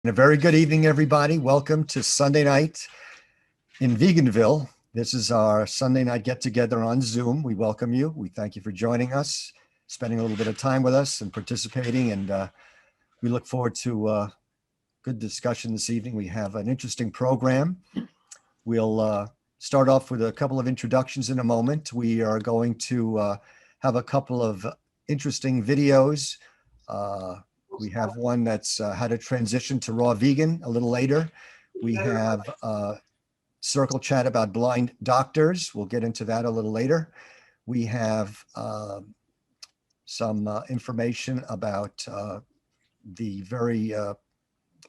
A very good evening, everybody. Welcome to Sunday night in Veganville. This is our Sunday night get-together on Zoom. We welcome you. We thank you for joining us, spending a little bit of time with us and participating. And we look forward to a good discussion this evening. We have an interesting program. We'll start off with a couple of introductions in a moment. We are going to have a couple of interesting videos. We have one that's how to transition to raw vegan a little later. We have a circle chat about blind doctors. We'll get into that a little later. We have some information about the very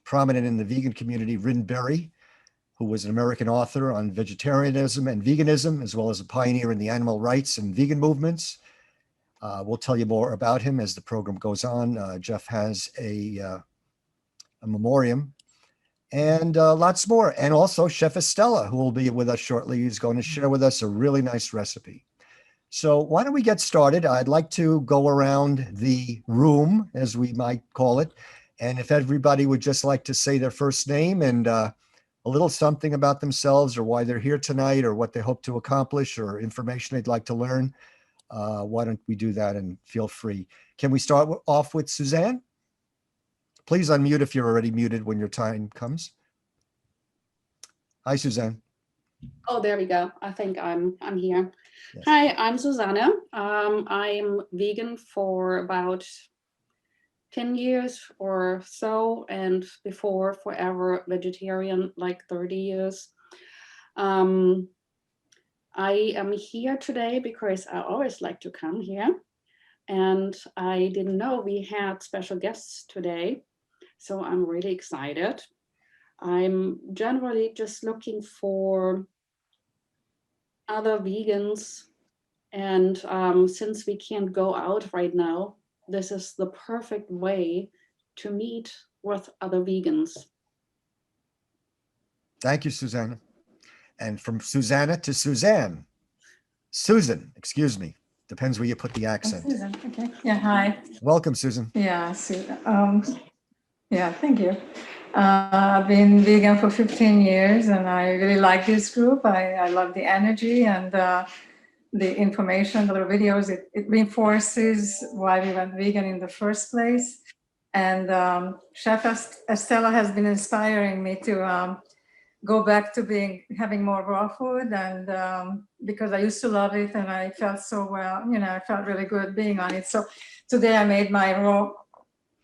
prominent in the vegan community, Rin Berry, who was an American author on vegetarianism and veganism, as well as a pioneer in the animal rights and vegan movements. We'll tell you more about him as the program goes on. Jeff has a memoriam and lots more. And also Chef Estella, who will be with us shortly, is going to share with us a really nice recipe. So why don't we get started? I'd like to go around the room, as we might call it. And if everybody would just like to say their first name and a little something about themselves or why they're here tonight or what they hope to accomplish or information they'd like to learn. Why don't we do that, and feel free. Can we start off with Suzanne? Please unmute if you're already muted when your time comes. Hi, Suzanne. Oh, there we go. I think I'm here. Yes. Hi, I'm Susanne. I'm vegan for about 10 years or so, and before forever vegetarian, like 30 years. I am here today because I always like to come here, and I didn't know we had special guests today, so I'm really excited. I'm generally just looking for other vegans, and since we can't go out right now, this is the perfect way to meet with other vegans. Thank you, Susanna. And from Susanna to Suzanne. Susan, excuse me. Depends where you put the accent. Susan, okay. Yeah, hi. Welcome, Susan. Yeah, Susan. Yeah, thank you. I've been vegan for 15 years and I really like this group. I love the energy and the information, the little videos. It reinforces why we went vegan in the first place. And Chef Estella has been inspiring me to go back to having more raw food, and because I used to love it and I felt so well, I felt really good being on it. So today I made my raw,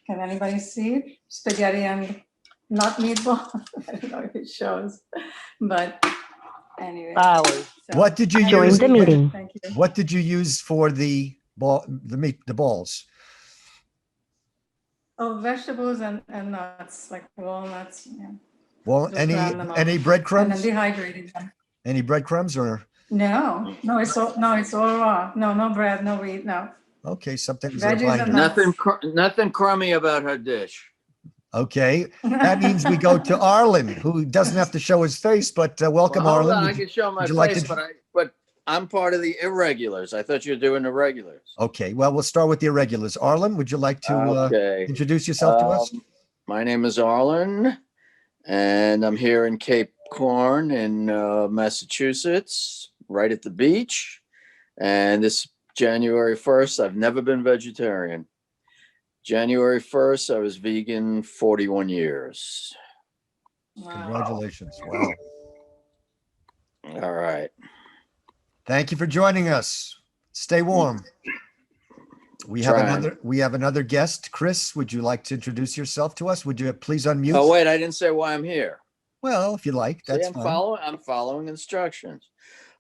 can anybody see? Spaghetti and not meatball. I don't know if it shows, but anyway. So, What did you join use? the meeting. Thank you. What did you use for the balls? Oh, vegetables and nuts, like walnuts. Yeah. Well, Just ground them up. any And breadcrumbs? then dehydrated them. Any breadcrumbs or? No, it's all raw. No bread, no wheat, no. Okay, something's Veggies and Nothing crummy about her dish. Okay, that means we go to Arlen, who doesn't have to show his face, but welcome, Well, hold Arlen. on, I can show my would you like face, to- but I'm part of the irregulars. I thought you were doing the regulars. Okay, well, we'll start with the irregulars. Arlen, would you like to Okay. introduce yourself to us? My name is Arlen, and I'm here in Cape Corn in Massachusetts, right at the beach. And this January 1st, I've never been vegetarian. January 1st, I was vegan 41 years. Wow. Congratulations. Wow. All right. Thank you for joining us. Stay warm. We have another guest. Chris, would you like to introduce yourself to us? Would you please unmute? Oh, wait, I didn't say why I'm here. Well, if you like, that's fine. I'm following instructions.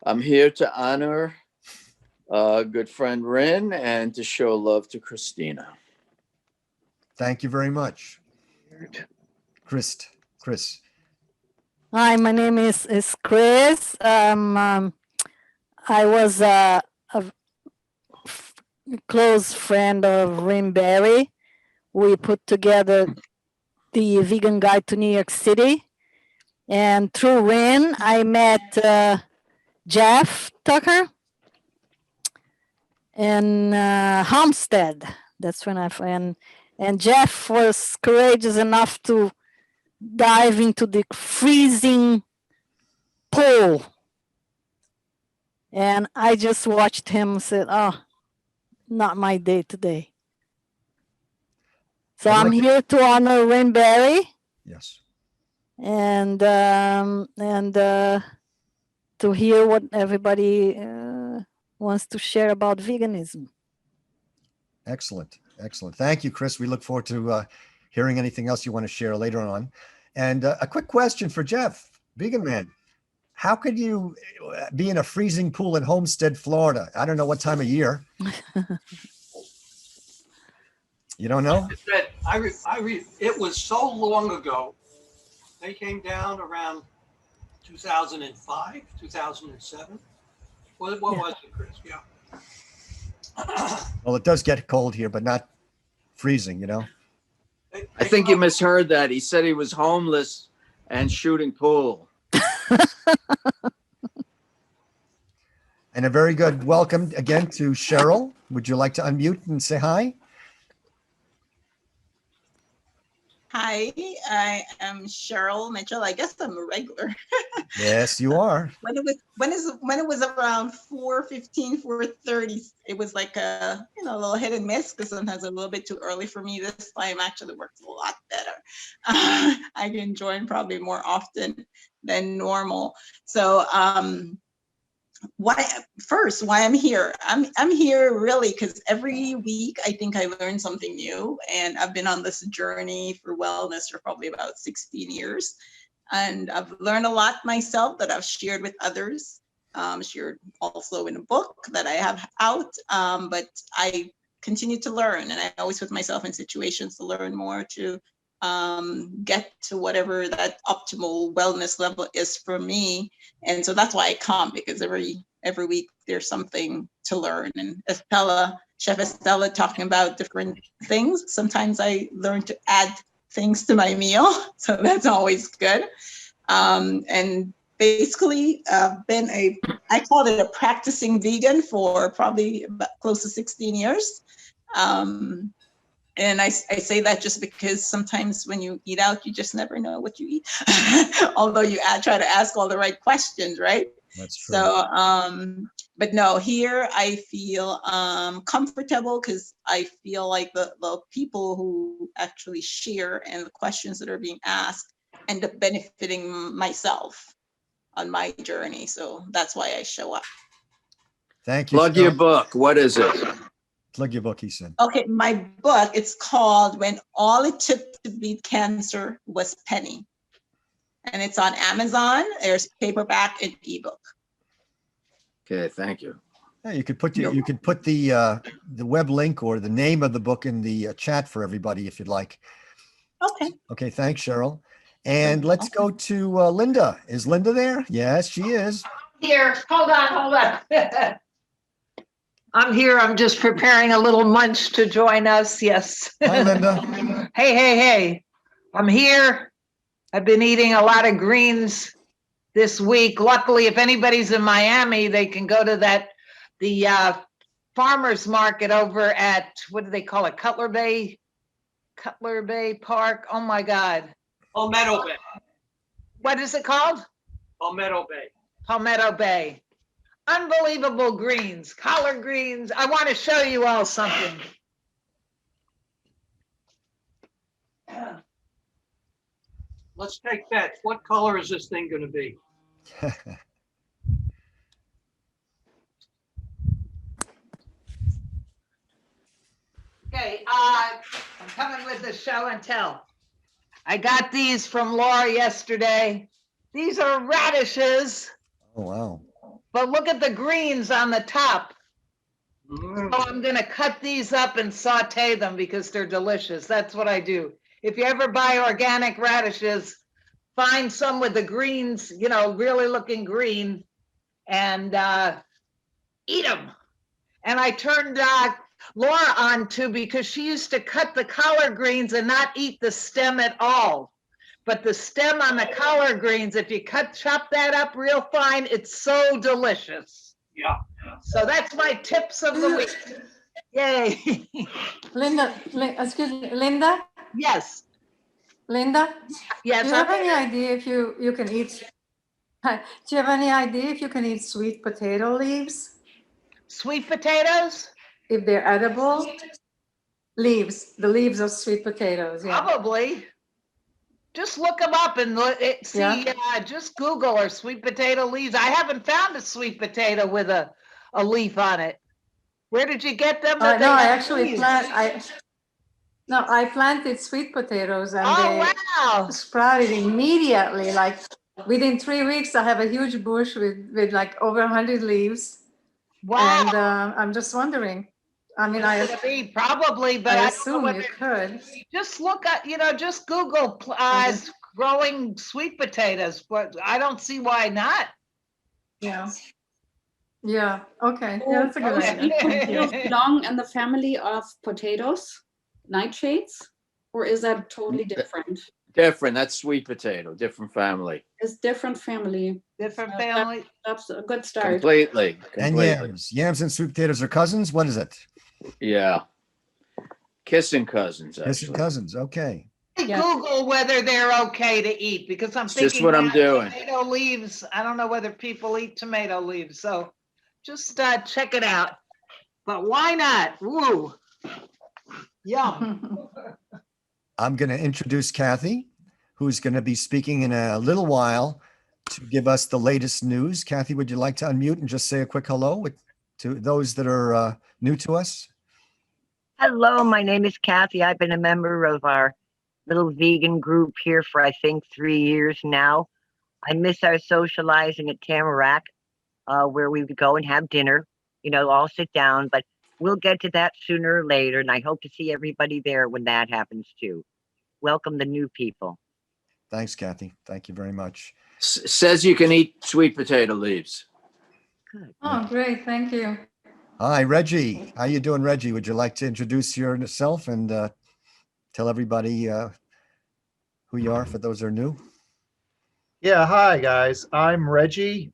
I'm here to honor good friend Rin and to show love to Christina. Thank you very much. Chris. Hi, my name is Chris. I was a close friend of Rin Berry. We put together the Vegan Guide to New York City. And through Rin, I met Jeff Tucker in Homestead. That's when and Jeff was courageous enough to dive into the freezing pool. And I just watched him and said, oh, not my day today. So I'd I'm like here to honor Rainberry Yes. and to hear what everybody wants to share about veganism. Excellent. Excellent. Thank you, Chris. We look forward to hearing anything else you want to share later on. And a quick question for Jeff, Vegan Man. How could you be in a freezing pool in Homestead, Florida? I don't know what time of year. You don't know? It was so long ago. They came down around 2005, 2007. What was it, Chris? Yeah. Well, it does get cold here, but not freezing, you know? I think you misheard that. He said he was homeless and shooting pool. And a very good welcome again to Cheryl. Would you like to unmute and say hi? Hi, I am Cheryl Mitchell. I guess I'm a regular. Yes, you are. When it was around 4:15, 4:30, it was like a little hit and miss because sometimes a little bit too early for me. This time actually works a lot better. I can join probably more often than normal. So why I'm here? I'm here really because every week I think I learn something new, and I've been on this journey for wellness for probably about 16 years, and I've learned a lot myself that I've shared with others, shared also in a book that I have out, but I continue to learn, and I always put myself in situations to learn more, to get to whatever that optimal wellness level is for me. And so that's why I come, because every week there's something to learn. And Chef Estella talking about different things, sometimes I learn to add things to my meal, so that's always good. And basically I called it a practicing vegan for probably about close to 16 years. And I say that just because sometimes when you eat out, you just never know what you eat, although you try to ask all the right questions, right? That's true. So, but no, here I feel comfortable because I feel like the people who actually share and the questions that are being asked end up benefiting myself on my journey. So that's why I show up. Thank you. Plug your book. What is it? Plug your book, he said. Okay, my book, it's called When All It Took to Beat Cancer Was Penny. And it's on Amazon. There's paperback and ebook. Okay, thank you. Yeah, you could put the web link or the name of the book in the chat for everybody if you'd like. Okay. Okay, thanks, Cheryl. And let's go to Linda. Is Linda there? Yes, she is. Here, hold on. I'm here. I'm just preparing a little munch to join us. Yes. Hi, Linda. Hey. I'm here. I've been eating a lot of greens this week. Luckily, if anybody's in Miami, they can go to the farmers market over at, what do they call it? Cutler Bay Park. Oh my God. Palmetto Bay. What is it called? Palmetto Bay. Palmetto Bay. Unbelievable greens, collard greens. I want to show you all something. Let's take bets. What color is this thing going to be? Okay, I'm coming with the show and tell. I got these from Laura yesterday. These are radishes. Oh, wow. But look at the greens on the top. Mm. So I'm gonna cut these up and saute them because they're delicious. That's what I do. If you ever buy organic radishes, find some with the greens, really looking green, and eat them. And I turned Laura on too, because she used to cut the collard greens and not eat the stem at all. But the stem on the collard greens, if you chop that up real fine, it's so delicious. Yeah. So that's my tips of the week. Yay. Linda, excuse me, Linda, Yes. Linda, Yes, do you have I'm any here. idea if you can eat? Do you have any idea if you can eat sweet potato leaves? Sweet potatoes? If they're edible? Leaves, the leaves of sweet potatoes, yeah. Probably. Just look them up and see. Yeah. Just Google or sweet potato leaves. I haven't found a sweet potato with a leaf on it. Where did you get them? That No, they I have actually leaves? I planted sweet potatoes and Oh they wow! sprouted immediately. Like within 3 weeks, I have a huge bush with like over 100 leaves. Wow! And I'm just wondering. I mean, It's gonna be probably, but I I don't know assume you whether. could. Just look at, just Google Okay. growing sweet potatoes, but I don't see why not. Yeah. Yeah. Okay. Oh, Yeah, that's a good those idea. sweet Thank you. potatoes belong in the family of potatoes, nightshades, or is that totally different? Different. That's sweet potato. Different family. It's different family. Different So family. that's a good start. Completely. And Completely. yams and sweet potatoes are cousins. What is it? Yeah. Kissing cousins, Kissing actually. cousins. Okay. Yeah. Google whether they're okay to eat, because I'm It's just thinking what I'm now doing. tomato leaves. I don't know whether people eat tomato leaves, so just check it out. But why not? Woo! Yum. I'm going to introduce Kathy, who's going to be speaking in a little while to give us the latest news. Kathy, would you like to unmute and just say a quick hello to those that are new to us? Hello, my name is Kathy. I've been a member of our little vegan group here for, I think, 3 years now. I miss our socializing at Tamarack, where we would go and have dinner, all sit down, but we'll get to that sooner or later, and I hope to see everybody there when that happens too. Welcome the new people. Thanks, Kathy. Thank you very much. Says you can eat sweet potato leaves. Good. Oh, great. Thank you. Hi, Reggie. How you doing, Reggie? Would you like to introduce yourself and tell everybody who you are for those who are new? Yeah, hi guys. I'm Reggie.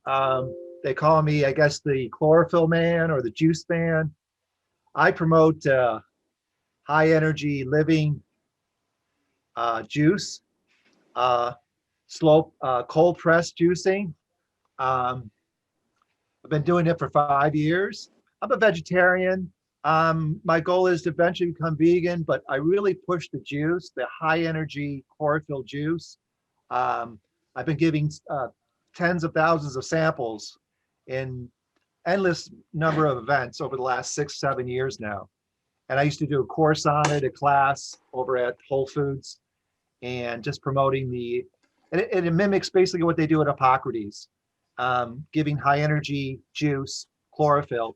They call me, I guess, the chlorophyll man or the juice man. I promote high energy living juice, slow cold press juicing. I've been doing it for 5 years. I'm a vegetarian. My goal is to eventually become vegan, but I really push the juice, the high energy chlorophyll juice. I've been giving tens of thousands of samples in endless number of events over the last 6-7 years now. And I used to do a course on it, a class over at Whole Foods, and just promoting it mimics basically what they do at Hippocrates, giving high energy juice, chlorophyll.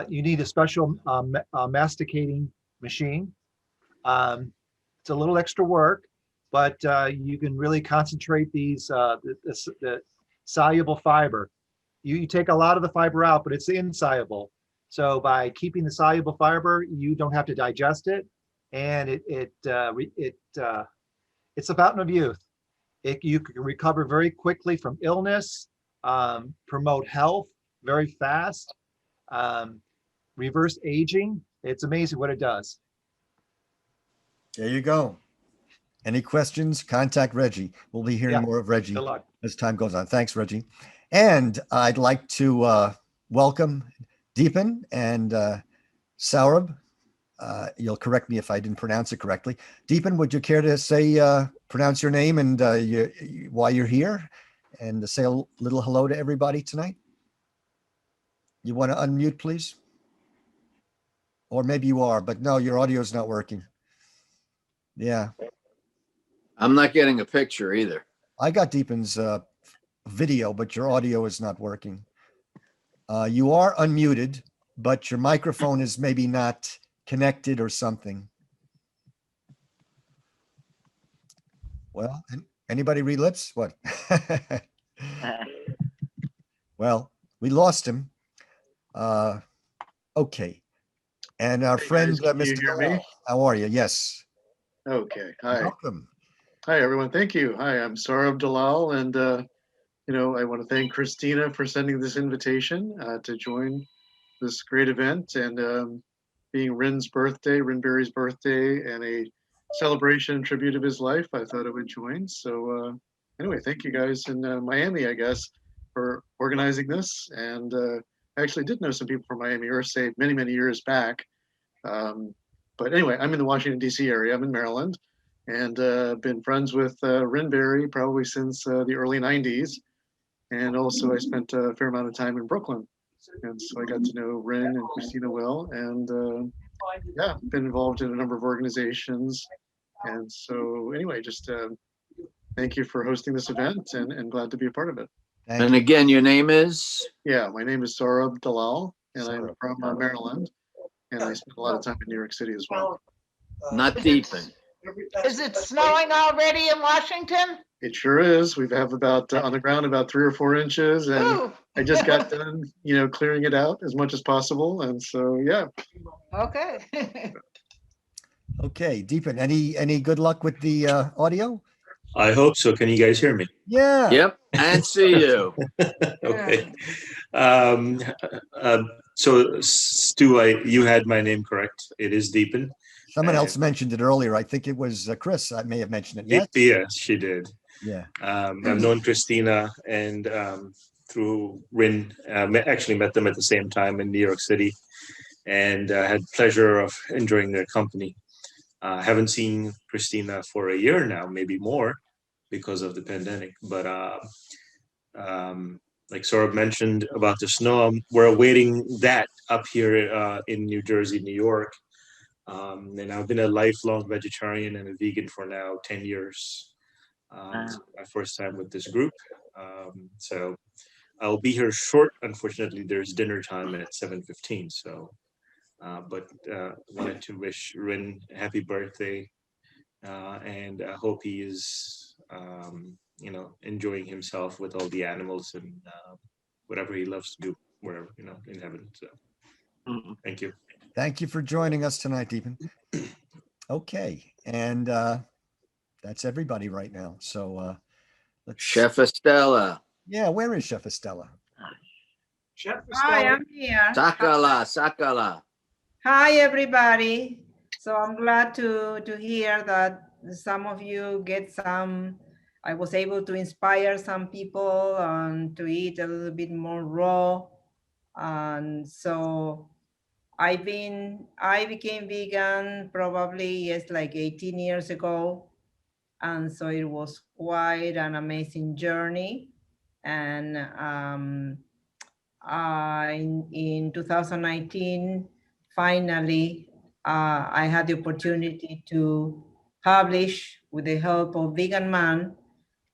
You need a special masticating machine. It's a little extra work, but you can really concentrate the soluble fiber. You take a lot of the fiber out, but it's insoluble. So by keeping the soluble fiber, you don't have to digest it, and it's a fountain of youth. You can recover very quickly from illness, promote health very fast, reverse aging. It's amazing what it does. There you go. Any questions? Contact Reggie. We'll be hearing more of Reggie Good luck. as time goes on. Thanks, Reggie. And I'd like to welcome Deepan and Saurabh. You'll correct me if I didn't pronounce it correctly. Deepan, would you care to say, pronounce your name and why you're here, and say a little hello to everybody tonight? You want to unmute, please? Or maybe you are, but no, your audio is not working. Yeah. I'm not getting a picture either. I got Deepan's video, but your audio is not working. You are unmuted, but your microphone is maybe not connected or something. Well, anybody read lips? What? Well, we lost him. Okay. And our friend, Can you Mr. hear me? Bilal, how are you? Yes. Okay. Hi. Welcome. Hi, everyone. Thank you. Hi, I'm Saurabh Dalal, and I want to thank Christina for sending this invitation to join this great event, and being Rinberry's birthday, and a celebration and tribute of his life, I thought I would join. So anyway, thank you guys in Miami, I guess, for organizing this. And I actually did know some people from Miami EarthSave many, many years back. But anyway, I'm in the Washington, D.C. area. I'm in Maryland, and been friends with Rin Berry probably since the early 90s. And also I spent a fair amount of time in Brooklyn. And so I got to know Rin and Christina well. And yeah, been involved in a number of organizations. And so anyway, just thank you for hosting this event and glad to be a part of it. Thank And you. again, your name is? Yeah, my name is Saurabh Dalal, and I'm Saurabh. from Maryland. And I spent a lot of time in New York City as well. Not Deepan. Is it snowing already in Washington? It sure is. We have about on the ground about 3 or 4 inches, and Ooh. I just got done, clearing it out as much as possible. And so, yeah. Okay. Okay, Deepan, any good luck with the audio? I hope so. Can you guys hear me? Yeah. Yep, and see you. Okay. So Stu, you had my name correct. It is Deepan. Someone else mentioned it earlier. I think it was Chris. I may have mentioned it. Yes. Yes, she did. Yeah. I've known Christina and through Rin, actually met them at the same time in New York City, and had pleasure of enjoying their company. Haven't seen Christina for a year now, maybe more, because of the pandemic. But like Saurabh mentioned about the snow, we're awaiting that up here in New Jersey, New York. And I've been a lifelong vegetarian and a vegan for now 10 years. It's my first time with this group. So I'll be here short. Unfortunately, there's dinner time at 7:15. So, but wanted to wish Rin a happy birthday. And I hope he is, enjoying himself with all the animals and whatever he loves to do, wherever, in heaven. So thank you. Thank you for joining us tonight, Deepan. Okay, and that's everybody right now. So let's. Chef Estella. Yeah, where is Chef Estella? Chef Hi, Estella, I'm here. Sakala. Hi, everybody. So I'm glad to hear that some of you get some. I was able to inspire some people to eat a little bit more raw, and so I became vegan probably like 18 years ago, and so it was quite an amazing journey. And in 2019, finally, I had the opportunity to publish, with the help of Vegan Man,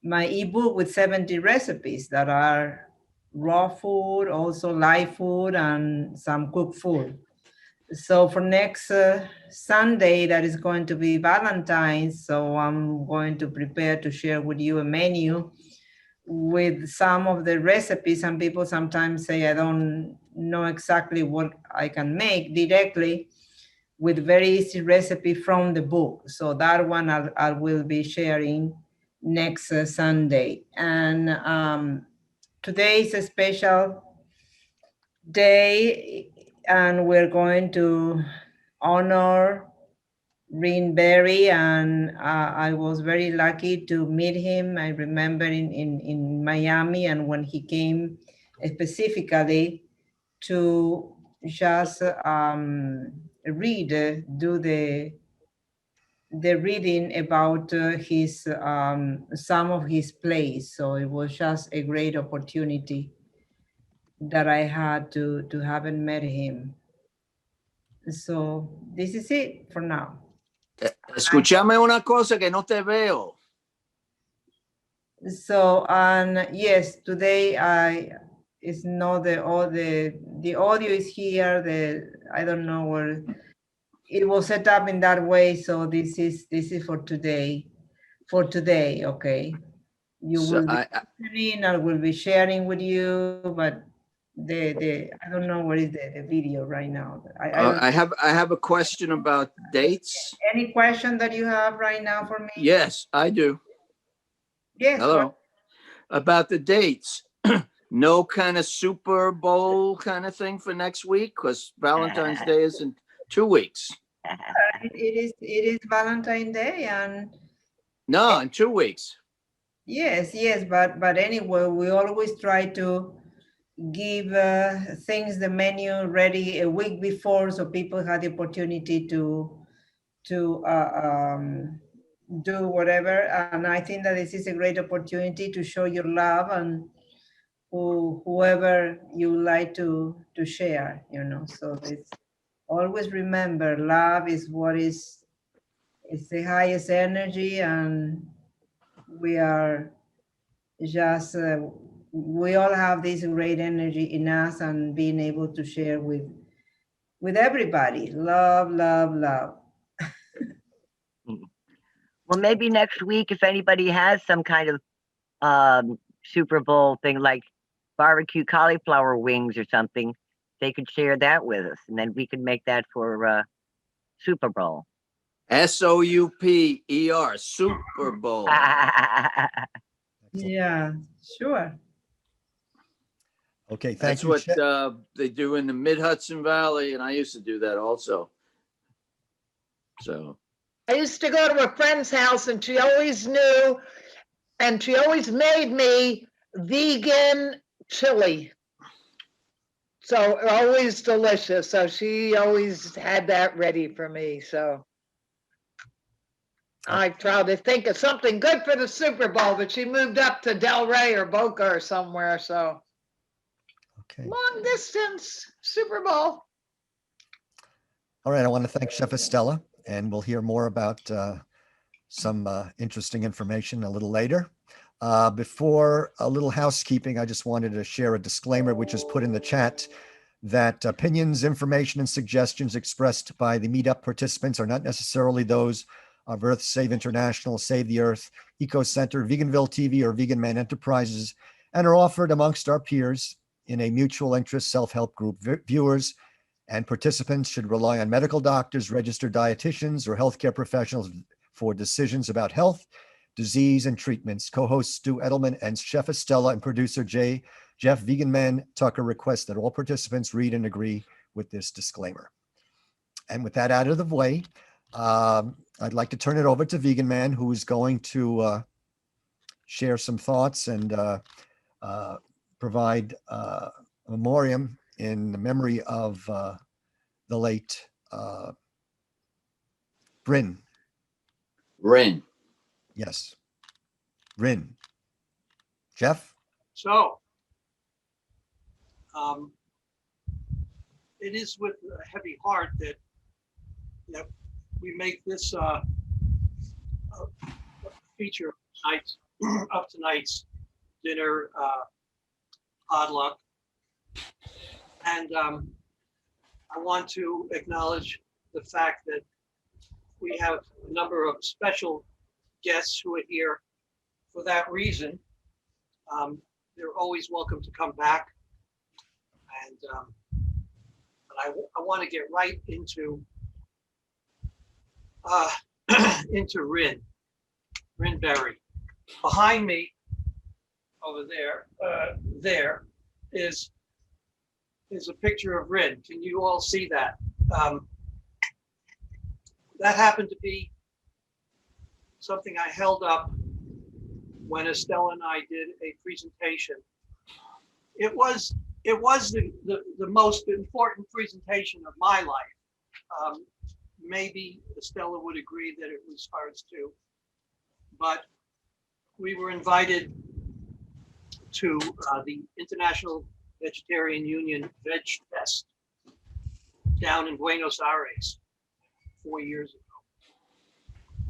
my ebook with 70 recipes that are raw food, also live food, and some cooked food. So for next Sunday, that is going to be Valentine's, so I'm going to prepare to share with you a menu with some of the recipes. Some people sometimes say I don't know exactly what I can make directly, with very easy recipe from the book. So that one I will be sharing next Sunday. And today is a special day, and we're going to honor Rin Berry, and I was very lucky to meet him. I remember in Miami, and when he came specifically to just read, do the reading about his some of his plays. So it was just a great opportunity that I had to haven't met him. So this is it for now. Escúchame una cosa que no te veo. So, and yes, today it's not the audio is here. I don't know where it was set up in that way. So this is for today. For today, okay. You will be listening. I will be sharing with you, but I don't know what is the video right now. I have a question about dates. Any question that you have right now for me? Yes, I do. Yes. Hello. About the dates. No kind of Super Bowl kind of thing for next week, because Valentine's Day is in 2 weeks. It is Valentine's Day, and No, in 2 weeks. yes, but anyway, we always try to give things, the menu ready a week before, so people have the opportunity to do whatever. And I think that this is a great opportunity to show your love and whoever you like to share, So it's always remember, love is what is the highest energy, and we are just we all have this great energy in us, and being able to share with everybody. Love, love, love. Well, maybe next week, if anybody has some kind of Super Bowl thing like barbecue cauliflower wings or something, they could share that with us, and then we could make that for Super Bowl. SOUPER, Super Bowl. Yeah, sure. Okay, thank That's you. what they do in the Mid-Hudson Valley, and I used to do that also. So I used to go to a friend's house, and she always knew, and she always made me vegan chili. So always delicious. So she always had that ready for me. So I tried to think of something good for the Super Bowl, but she moved up to Delray or Boca or somewhere. So Okay. long distance Super Bowl. All right. I want to thank Chef Estella, and we'll hear more about some interesting information a little later. Before a little housekeeping, I just wanted to share a disclaimer, which is put in the chat, that opinions, information, and suggestions expressed by the Meetup participants are not necessarily those of EarthSave International, Save the Earth, Eco Center, Veganville TV, or Vegan Man Enterprises, and are offered amongst our peers in a mutual interest self-help group. Viewers and participants should rely on medical doctors, registered dietitians, or healthcare professionals for decisions about health, disease, and treatments. Co-hosts Stu Edelman and Chef Estella and producer Jeff Vegan Man Tucker request that all participants read and agree with this disclaimer. And with that out of the way, I'd like to turn it over to Vegan Man, who is going to share some thoughts and provide a memoriam in the memory of the late Bryn. Rin. Yes. Rin. Jeff? So, it is with a heavy heart that we make this feature of tonight's dinner potluck. And I want to acknowledge the fact that we have a number of special guests who are here for that reason. They're always welcome to come back. And but I want to get right into Rin Berry. Behind me, over there is a picture of Rin. Can you all see that? That happened to be something I held up when Estella and I did a presentation. It was the most important presentation of my life. Maybe Estella would agree that it was hers too, but we were invited to the International Vegetarian Union Veg Fest down in Buenos Aires 4 years ago.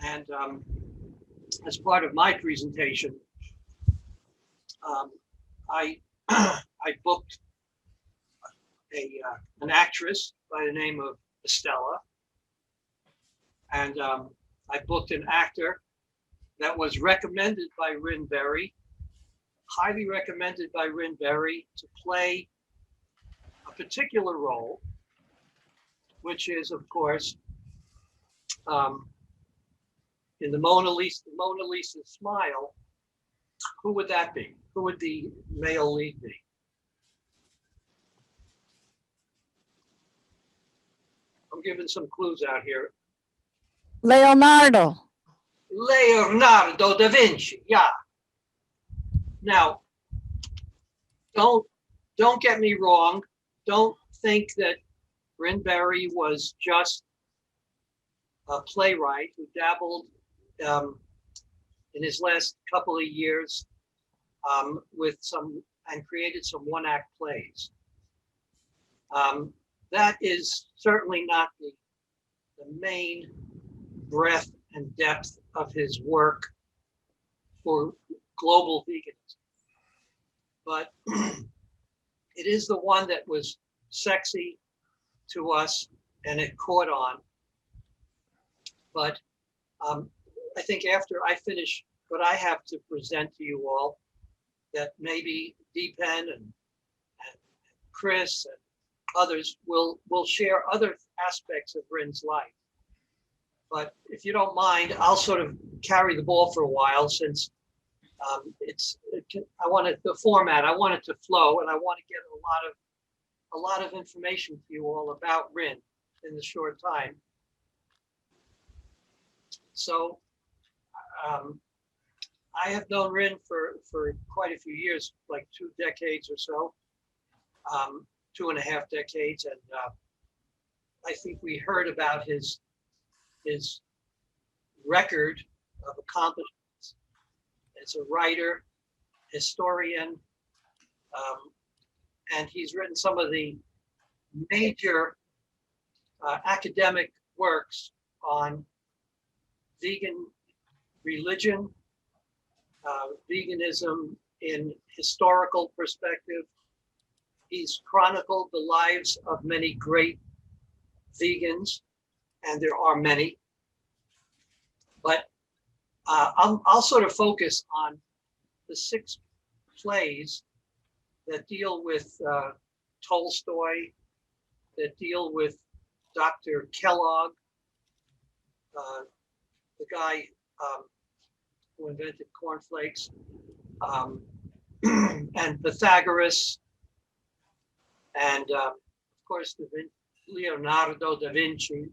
And as part of my presentation, I booked an actress by the name of Estella, and I booked an actor that was recommended by Rin Berry, highly recommended by Rin Berry, to play a particular role, which is, of course, in the Mona Lisa smile. Who would that be? Who would the male lead be? I'm giving some clues out here. Leonardo. Leonardo da Vinci, yeah. Now, don't get me wrong. Don't think that Rinberry was just a playwright who dabbled in his last couple of years with some and created some one-act plays. That is certainly not the main breadth and depth of his work for global veganism. But it is the one that was sexy to us and it caught on. But I think after I finish what I have to present to you all, that maybe Deepan and Chris and others will share other aspects of Rin's life. But if you don't mind, I'll sort of carry the ball for a while since I wanted the format, I want it to flow, and I want to get a lot of information to you all about Rin in the short time. So I have known Rin for quite a few years, like 2 decades or so, 2.5 decades, and I think we heard about his record of accomplishments as a writer, historian, and he's written some of the major academic works on vegan religion, veganism in historical perspective. He's chronicled the lives of many great vegans, and there are many. But I'll sort of focus on the 6 plays that deal with Tolstoy, that deal with Dr. Kellogg, the guy who invented cornflakes, and Pythagoras, and of course Leonardo da Vinci,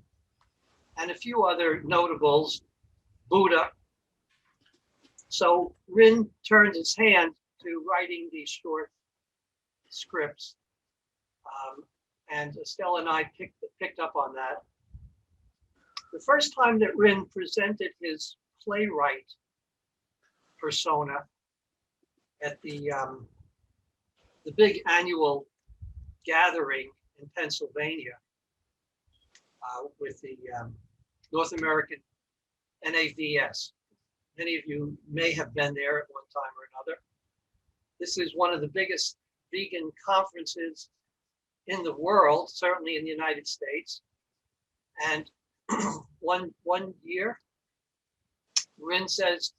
and a few other notables, Buddha. So Rin turned his hand to writing these short scripts, and Estelle and I picked up on that. The first time that Rin presented his playwright persona at the big annual gathering in Pennsylvania with the North American NAVS. Many of you may have been there at one time or another. This is one of the biggest vegan conferences in the world, certainly in the United States. And one year, Rin says,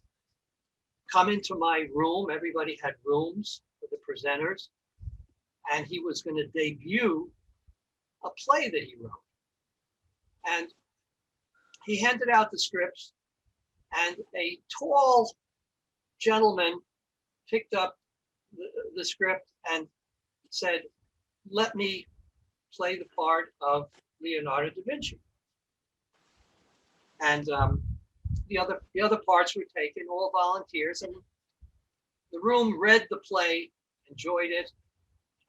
come into my room. Everybody had rooms for the presenters. And he was going to debut a play that he wrote. And he handed out the scripts, and a tall gentleman picked up the script and said, let me play the part of Leonardo da Vinci. And the other parts were taken, all volunteers, and the room read the play, enjoyed it,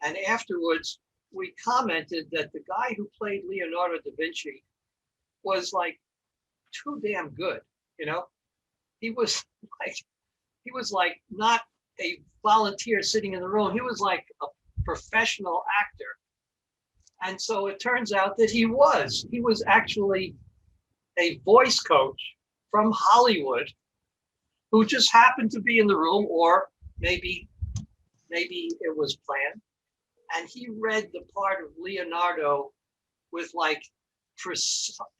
and afterwards we commented that the guy who played Leonardo da Vinci was like too damn good, you know? He was like not a volunteer sitting in the room. He was like a professional actor. And so it turns out that he was actually a voice coach from Hollywood who just happened to be in the room, or maybe it was planned. And he read the part of Leonardo with like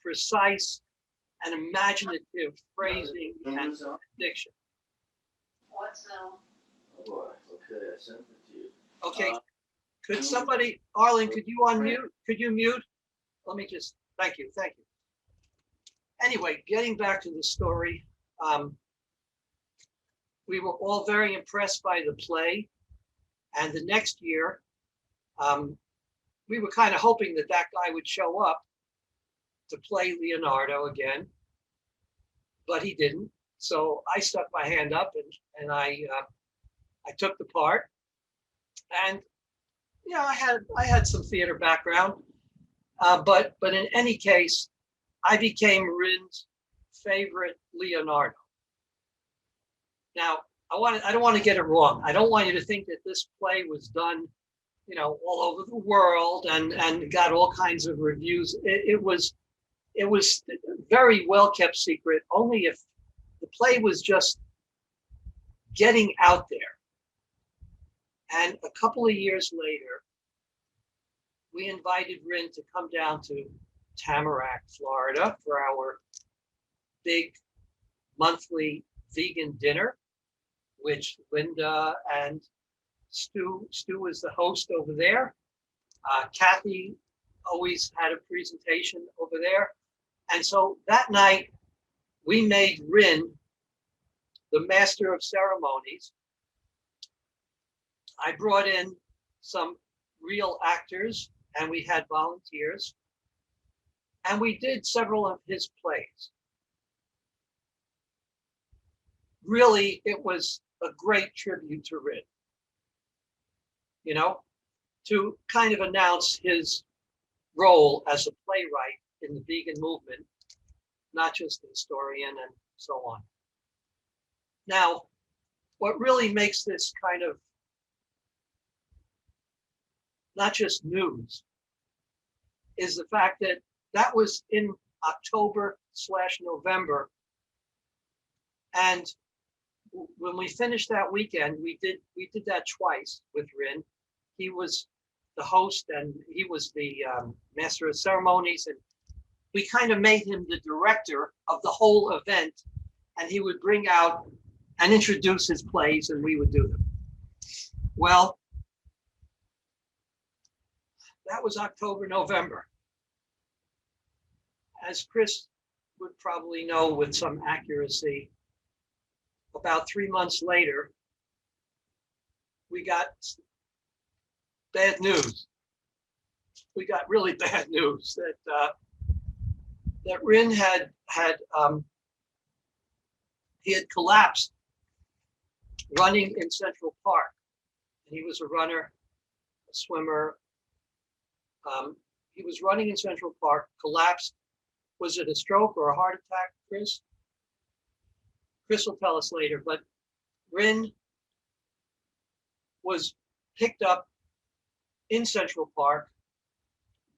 precise and imaginative phrasing and diction. Okay, could somebody, Arlen, could you unmute? Could you mute? Let me just, thank you. Anyway, getting back to the story, we were all very impressed by the play. And the next year, we were kind of hoping that guy would show up. to play Leonardo again, but he didn't. So I stuck my hand up and I took the part. And you know, I had some theater background, but in any case, I became Rin's favorite Leonardo. Now, I don't want to get it wrong. I don't want you to think that this play was done, you know, all over the world and got all kinds of reviews. It was very well kept secret. Only if the play was just getting out there. And a couple of years later, we invited Rin to come down to Tamarack, Florida for our big monthly vegan dinner, which Linda and Stu is the host over there. Kathy always had a presentation over there. And so that night, we made Rin the master of ceremonies. I brought in some real actors and we had volunteers. And we did several of his plays. Really, it was a great tribute to Rin, you know, to kind of announce his role as a playwright in the vegan movement, not just a historian and so on. Now, what really makes this kind of not just news is the fact that that was in October/November. And when we finished that weekend, we did that twice with Rin. He was the host and he was the master of ceremonies, and we kind of made him the director of the whole event, and he would bring out and introduce his plays and we would do them. Well, that was October, November. As Chris would probably know with some accuracy, about 3 months later, we got bad news. We got really bad news that Rin had he had collapsed running in Central Park. And he was a runner, a swimmer. He was running in Central Park, collapsed. Was it a stroke or a heart attack, Chris? Chris will tell us later, but Rin was picked up in Central Park,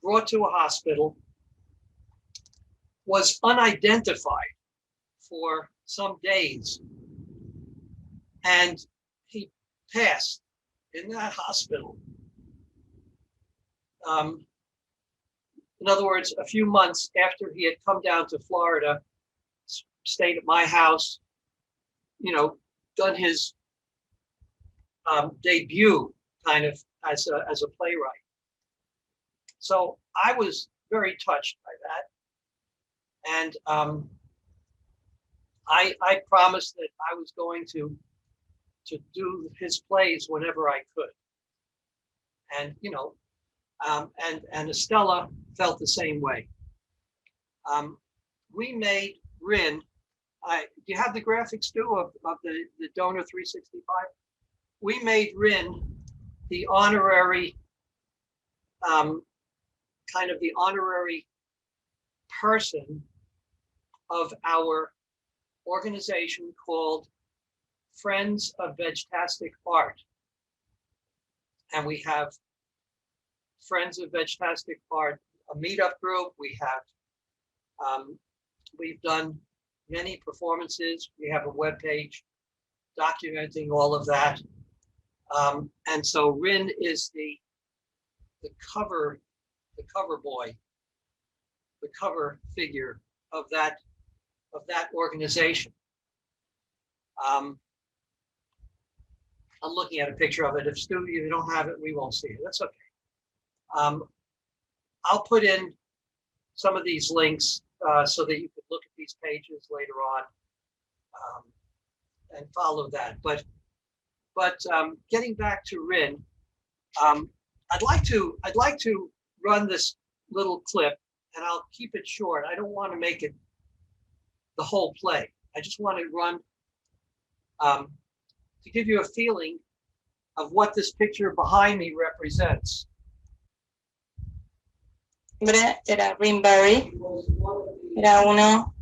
brought to a hospital, was unidentified for some days, and he passed in that hospital. In other words, a few months after he had come down to Florida, stayed at my house, you know, done his debut kind of as a playwright. So I was very touched by that. And I promised that I was going to do his plays whenever I could. And, you know, and Estella felt the same way. We made Rin, do you have the graphics too of the Donor 365? We made Rin the honorary, kind of the honorary person of our organization called Friends of Vegetastic Art. And we have Friends of Vegetastic Art, a meetup group. We have, we've done many performances. We have a webpage documenting all of that. And so Rin is the cover boy, the cover figure of that organization. I'm looking at a picture of it. If Stu, you don't have it, we won't see it. That's okay. I'll put in some of these links so that you can look at these pages later on and follow that. But getting back to Rin, I'd like to run this little clip, and I'll keep it short. I don't want to make it the whole play. I just want to run to give you a feeling of what this picture behind me represents. Era Rimberry, era uno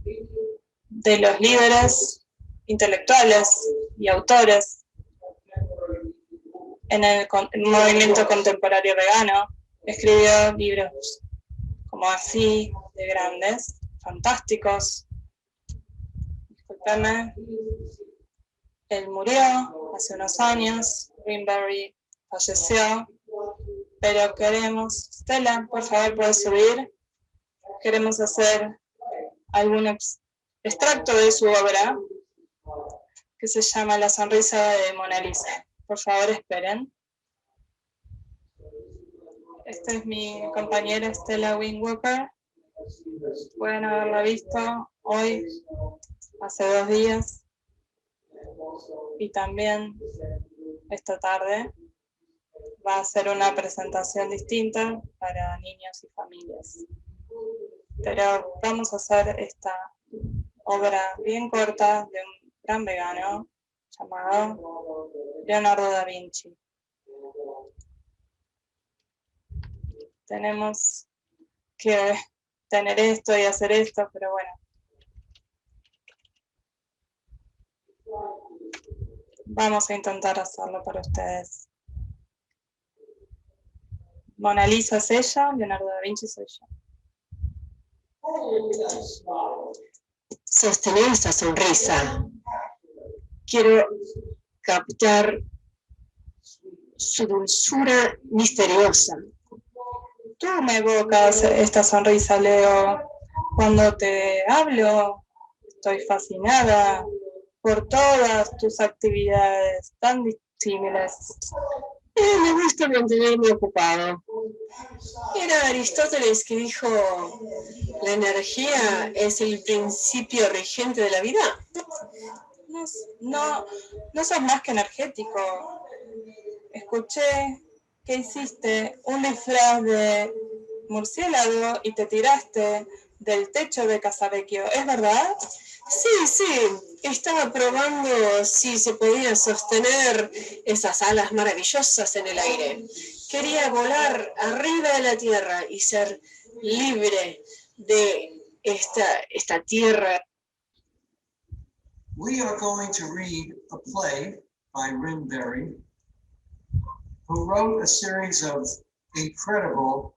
de los líderes intelectuales y autores en el movimiento contemporáneo vegano. Escribió libros como así de grandes, fantásticos. Discúlpeme. Él murió hace unos años, Rimberry falleció, pero queremos, Stella, por favor, puedes subir. Queremos hacer algún extracto de su obra que se llama La sonrisa de Mona Lisa. Por favor, esperen. Esta es mi compañera Stella Wingwalker. Pueden haberla visto hoy, hace 2 días, y también esta tarde. Va a ser una presentación distinta para niños y familias. Pero vamos a hacer esta obra bien corta de un gran vegano llamado Leonardo da Vinci. Tenemos que tener esto y hacer esto, pero bueno. Vamos a intentar hacerlo para ustedes. Mona Lisa es ella, Leonardo da Vinci soy yo. Sostener esta sonrisa. Quiero captar su dulzura misteriosa. Tú me evocas esta sonrisa, Leo. Cuando te hablo, estoy fascinada por todas tus actividades tan disímiles. Me gusta mantenerme ocupado. Era Aristóteles que dijo, la energía es el principio regente de la vida. No sos más que energético. Escuché que hiciste un disfraz de murciélago y te tiraste del techo de Casavecchio, ¿es verdad? Sí, estaba probando si se podía sostener esas alas maravillosas en el aire. Quería volar arriba de la tierra y ser libre de esta tierra. We are going to read a play by Rimberry, who wrote a series of incredible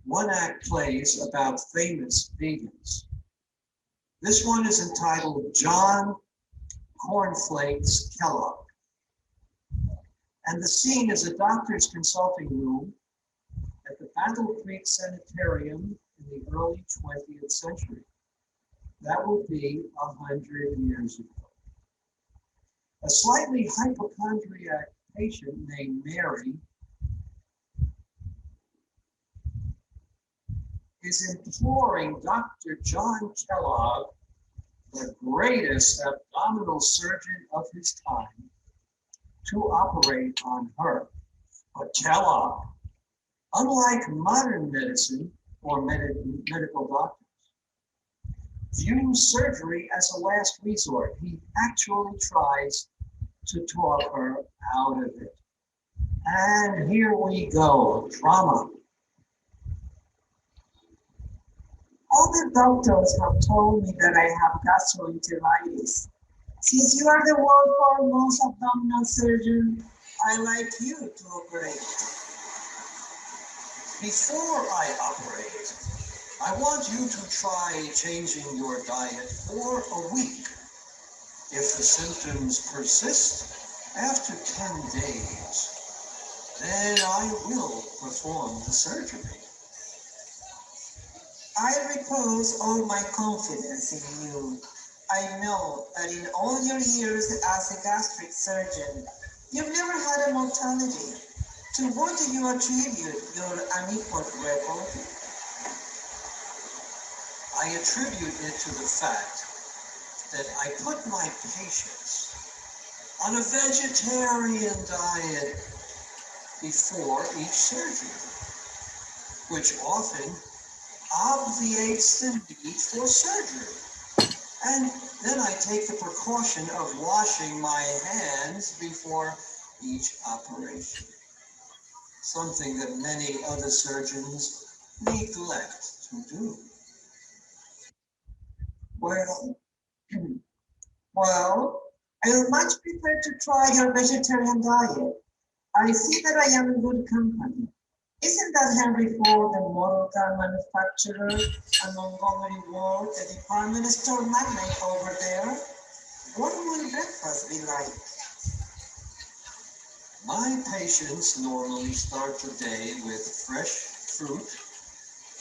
one-act plays about famous vegans. This one is entitled John Cornflakes Kellogg. And the scene is a doctor's consulting room at the Battle Creek Sanitarium in the early 20th century. That would be 100 years ago. A slightly hypochondriac patient named Mary is imploring Dr. John Kellogg, the greatest abdominal surgeon of his time, to operate on her. But Kellogg, unlike modern medicine or medical doctors, views surgery as a last resort. He actually tries to talk her out of it. And here we go, drama. All the doctors have told me that I have gastroenteritis. Since you are the world foremost abdominal surgeon, I like you to operate. Before I operate, I want you to try changing your diet for a week. If the symptoms persist after 10 days, then I will perform the surgery. I repose all my confidence in you. I know that in all your years as a gastric surgeon, you've never had a mortality. To what do you attribute your unequal record? I attribute it to the fact that I put my patients on a vegetarian diet before each surgery, which often obviates the need for surgery. And then I take the precaution of washing my hands before each operation, something that many other surgeons neglect to do. Well, well, I would much prefer to try your vegetarian diet. I see that I am in good company. Isn't that Henry Ford, the motor car manufacturer, and Montgomery Ward, the department store magnate over there? What will breakfast be like? My patients normally start the day with fresh fruit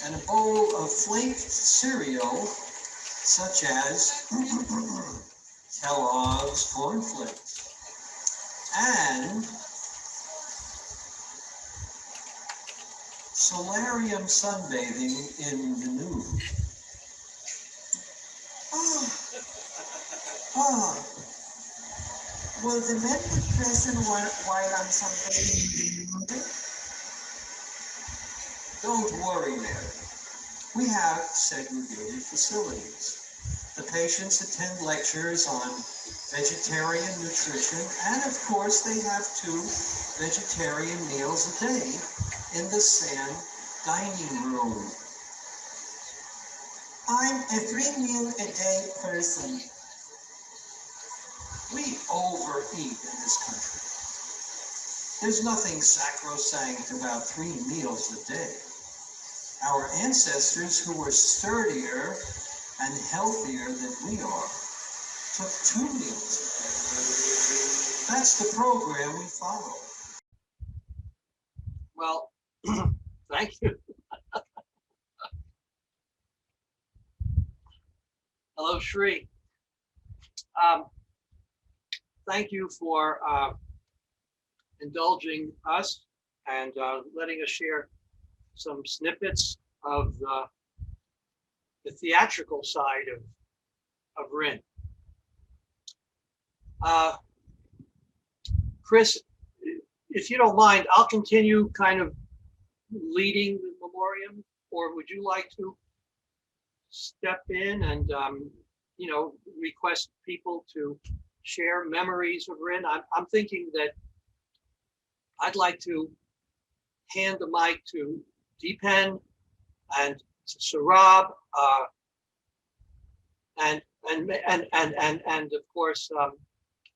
and a bowl of flaked cereal, such as Kellogg's Corn Flakes, and solarium sunbathing in the nude. Oh, will the men be present while I'm sunbathing in the nude? Don't worry, Mary. We have segregated facilities. The patients attend lectures on vegetarian nutrition, and of course they have 2 vegetarian meals a day in the sand dining room. I'm a 3-meal-a-day person. We overeat in this country. There's nothing sacrosanct about 3 meals a day. Our ancestors, who were sturdier and healthier than we are, took 2 meals a day. That's the program we follow. Well, thank you. Hello, Shri. Thank you for indulging us and letting us share some snippets of the theatrical side of Rin. Chris, if you don't mind, I'll continue kind of leading the memoriam, or would you like to step in and request people to share memories of Rin? I'm thinking that I'd like to hand the mic to Deepan and Sarab, and of course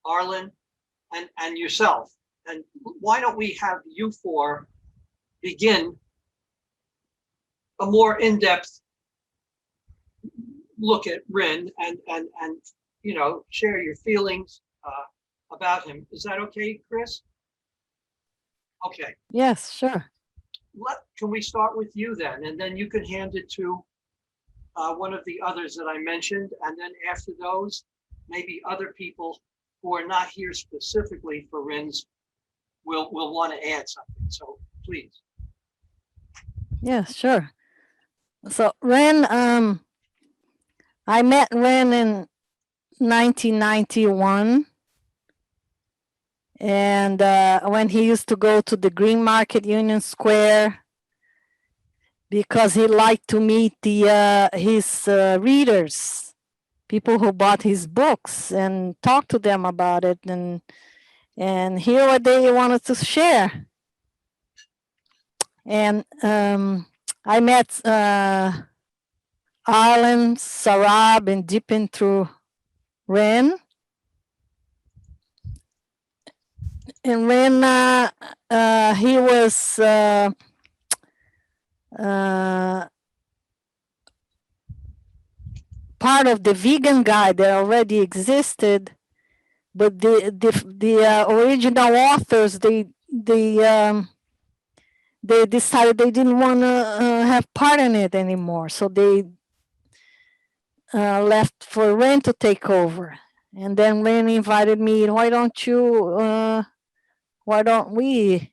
Arlen and yourself. And why don't we have you 4 begin a more in-depth look at Rin and share your feelings about him. Is that okay, Chris? Okay. Yes, sure. Can we start with you then? And then you can hand it to one of the others that I mentioned. And then after those, maybe other people who are not here specifically for Rin's will want to add something. So please. Yes, sure. So Ren, I met Ren in 1991. And when he used to go to the Green Market Union Square, because he liked to meet his readers, people who bought his books, and talk to them about it and hear what they wanted to share. And I met Arlen, Sarab, and Deepan through Ren. And when he was part of the vegan guide that already existed, but the original authors they decided they didn't want to have part in it anymore, so they left for Ren to take over. And then Ren invited me, why don't we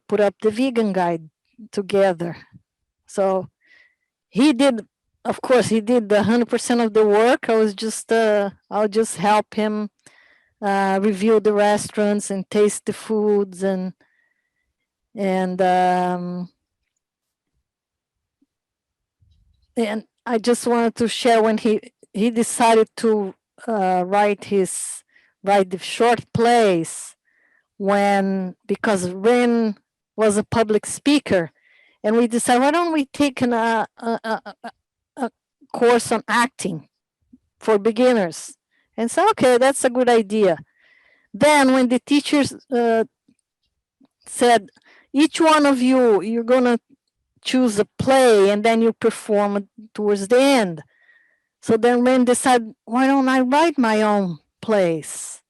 put up the vegan guide together? So he did, of course, he did 100% of the work. I'll just help him review the restaurants and taste the foods and and I just wanted to share when he decided to write the short plays because Rin was a public speaker, and we decided, why don't we take a course on acting for beginners? And so, okay, that's a good idea. Then when the teachers said, each one of you, you're gonna choose a play and then you perform it towards the end. So then Rin decided, why don't I write my own plays?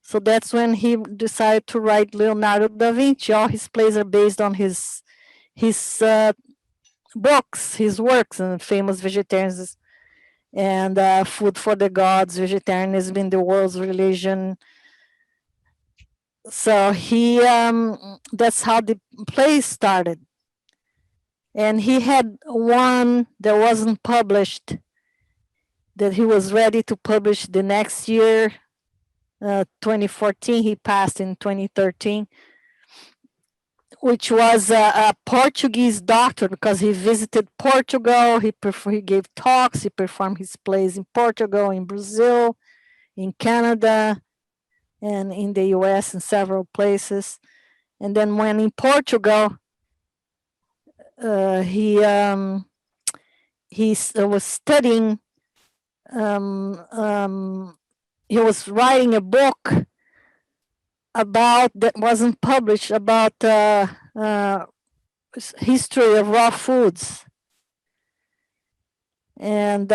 So that's when he decided to write Leonardo da Vinci. All his plays are based on his books, his works, and Famous Vegetarians and Food for the Gods, Vegetarianism in the World's Religion. So that's how the play started. And he had one that wasn't published, that he was ready to publish the next year, 2014. He passed in 2013, which was a Portuguese doctor, because he visited Portugal. He gave talks, he performed his plays in Portugal, in Brazil, in Canada, and in the US, in several places. And then when in Portugal, he was studying, he was writing a book that wasn't published, about history of raw foods. And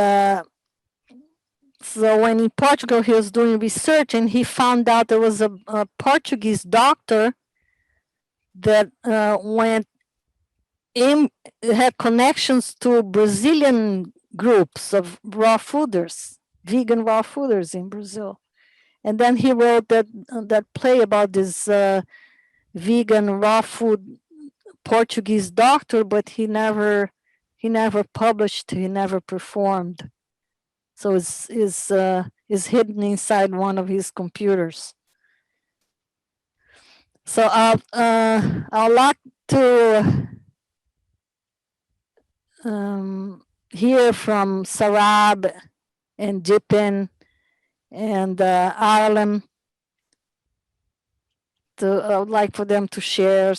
so when in Portugal, he was doing research, and he found out there was a Portuguese doctor that had connections to Brazilian groups of raw fooders, vegan raw fooders in Brazil. And then he wrote that play about this vegan raw food Portuguese doctor, but he never published, he never performed. So it's hidden inside one of his computers. So I'd like to hear from Sarab and Dipin and Ireland. I would like for them to share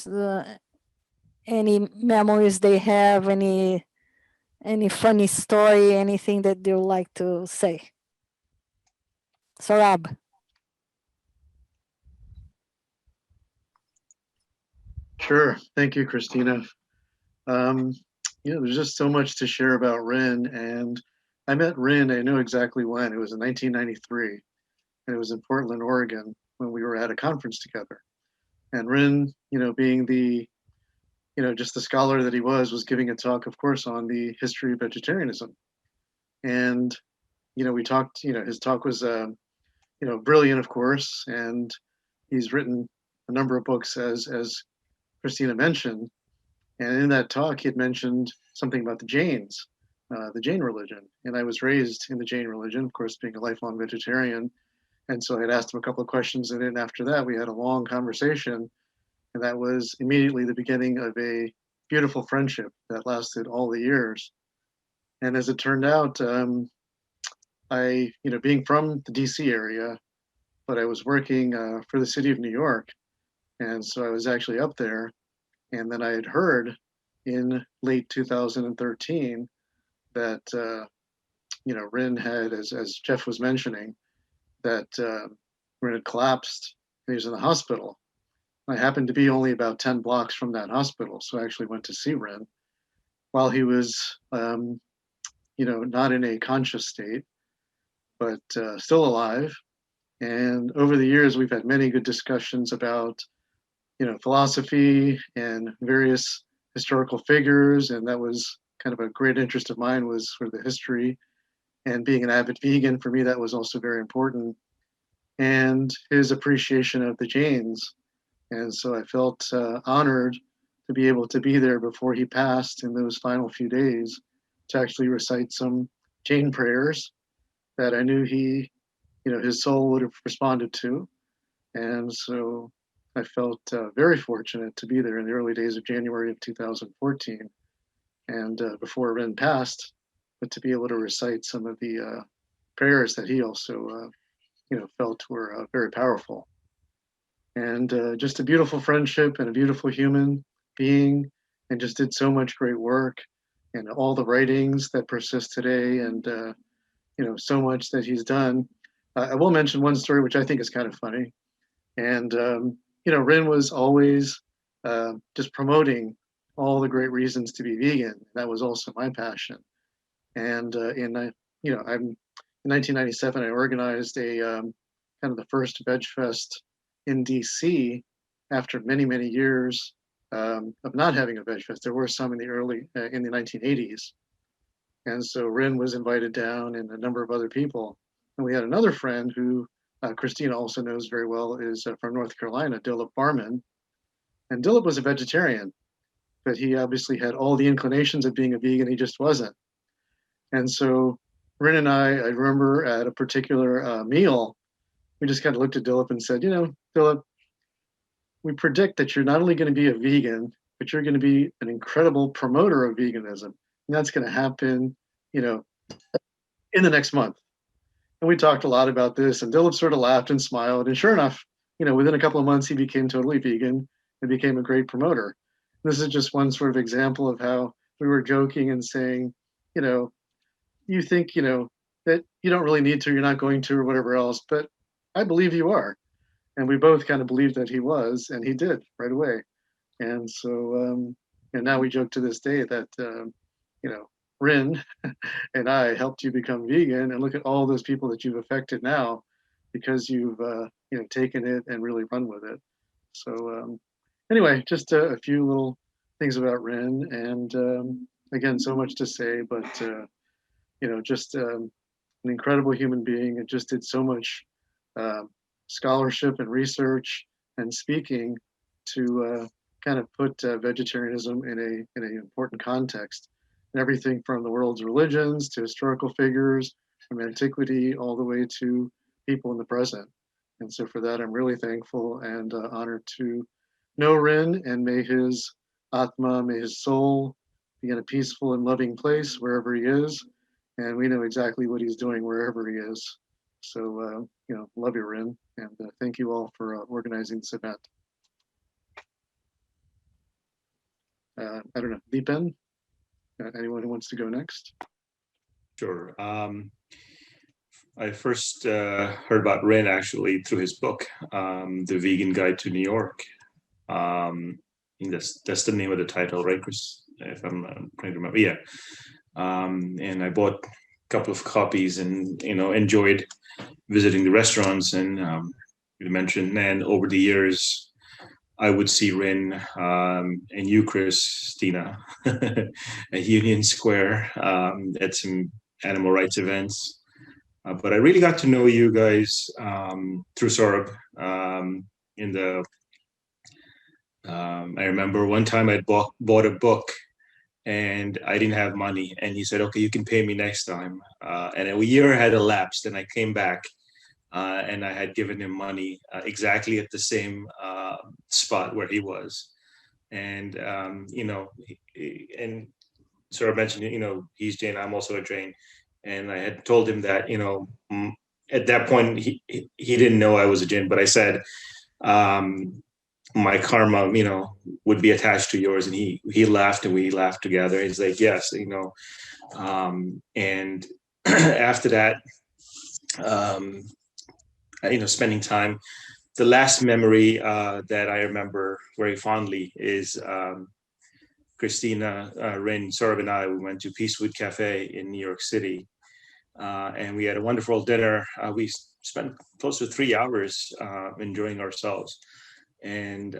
any memories they have, any funny story, anything that they would like to say. Sarab. Sure. Thank you, Christina. There's just so much to share about Rin. And I met Rin, I know exactly when. It was in 1993. And it was in Portland, Oregon, when we were at a conference together. And Rin, being the, just the scholar that he was giving a talk, of course, on the history of vegetarianism. And, we talked, his talk was, brilliant, of course. And he's written a number of books, as Christina mentioned. And in that talk, he had mentioned something about the Jains, the Jain religion. And I was raised in the Jain religion, of course, being a lifelong vegetarian. And so I had asked him a couple of questions. And then after that, we had a long conversation. And that was immediately the beginning of a beautiful friendship that lasted all the years. And as it turned out, I, being from the DC area, but I was working for the city of New York. And so I was actually up there. And then I had heard in late 2013 that, Rin had, as Jeff was mentioning, that Rin had collapsed and he was in the hospital. I happened to be only about 10 blocks from that hospital. So I actually went to see Rin while he was, not in a conscious state, but still alive. And over the years, we've had many good discussions about philosophy and various historical figures. And that was kind of a great interest of mine, was for the history. And being an avid vegan, for me, that was also very important. And his appreciation of the Jains. And so I felt honored to be able to be there before he passed in those final few days to actually recite some Jain prayers that I knew he, his soul would have responded to. And so I felt very fortunate to be there in the early days of January of 2014. And before Rin passed, but to be able to recite some of the prayers that he also, felt were very powerful. And just a beautiful friendship and a beautiful human being, and just did so much great work, and all the writings that persist today, and so much that he's done. I will mention one story which I think is kind of funny, and Rin was always just promoting all the great reasons to be vegan. That was also my passion. And in 1997, I organized a kind of the first Veg Fest in DC after many, many years of not having a Veg Fest. There were some in the 1980s. And so Rin was invited down and a number of other people. And we had another friend who Christina also knows very well, is from North Carolina, Dilip Barman. And Dilip was a vegetarian, but he obviously had all the inclinations of being a vegan. He just wasn't. And so Rin and I remember at a particular meal, we just kind of looked at Dilip and said, Dilip, we predict that you're not only going to be a vegan, but you're going to be an incredible promoter of veganism. And that's going to happen, in the next month. And we talked a lot about this, and Dilip sort of laughed and smiled. And sure enough, within a couple of months, he became totally vegan and became a great promoter. This is just one sort of example of how we were joking and saying, you think, that you don't really need to, you're not going to, or whatever else, but I believe you are. And we both kind of believed that he was, and he did right away. And so, and now we joke to this day that, Rin and I helped you become vegan, and look at all those people that you've affected now because you've, taken it and really run with it. So anyway, just a few little things about Rin, and again, so much to say, but just an incredible human being, and just did so much scholarship and research and speaking to kind of put vegetarianism in an important context. And everything from the world's religions to historical figures, from antiquity all the way to people in the present. And so for that, I'm really thankful and honored to know Rin, and may his Atma, may his soul be in a peaceful and loving place wherever he is. And we know exactly what he's doing wherever he is. So, love you, Rin, and thank you all for organizing this event. I don't know, Deepen, anyone who wants to go next? Sure. I first heard about Rin actually through his book, The Vegan Guide to New York. I think that's the name of the title, right, Chris? If I'm trying to remember. Yeah. And I bought a couple of copies, and enjoyed visiting the restaurants, and you mentioned, and over the years I would see Rin and you, Christina, at Union Square at some animal rights events. But I really got to know you guys through Saurabh. I remember one time I bought a book, and I didn't have money, and he said, "Okay, you can pay me next time." And a year had elapsed, and I came back, and I had given him money exactly at the same spot where he was. And and sort of mentioned, he's Jain, I'm also a Jain, and I had told him that, at that point he didn't know I was a Jain, but I said, my karma, would be attached to yours. And he laughed, and we laughed together. He's like, yes, and after that, spending time, the last memory that I remember very fondly is Christina, Rin, Saurabh, and I, we went to Peacewood Cafe in New York City. And we had a wonderful dinner. We spent close to 3 hours enjoying ourselves. And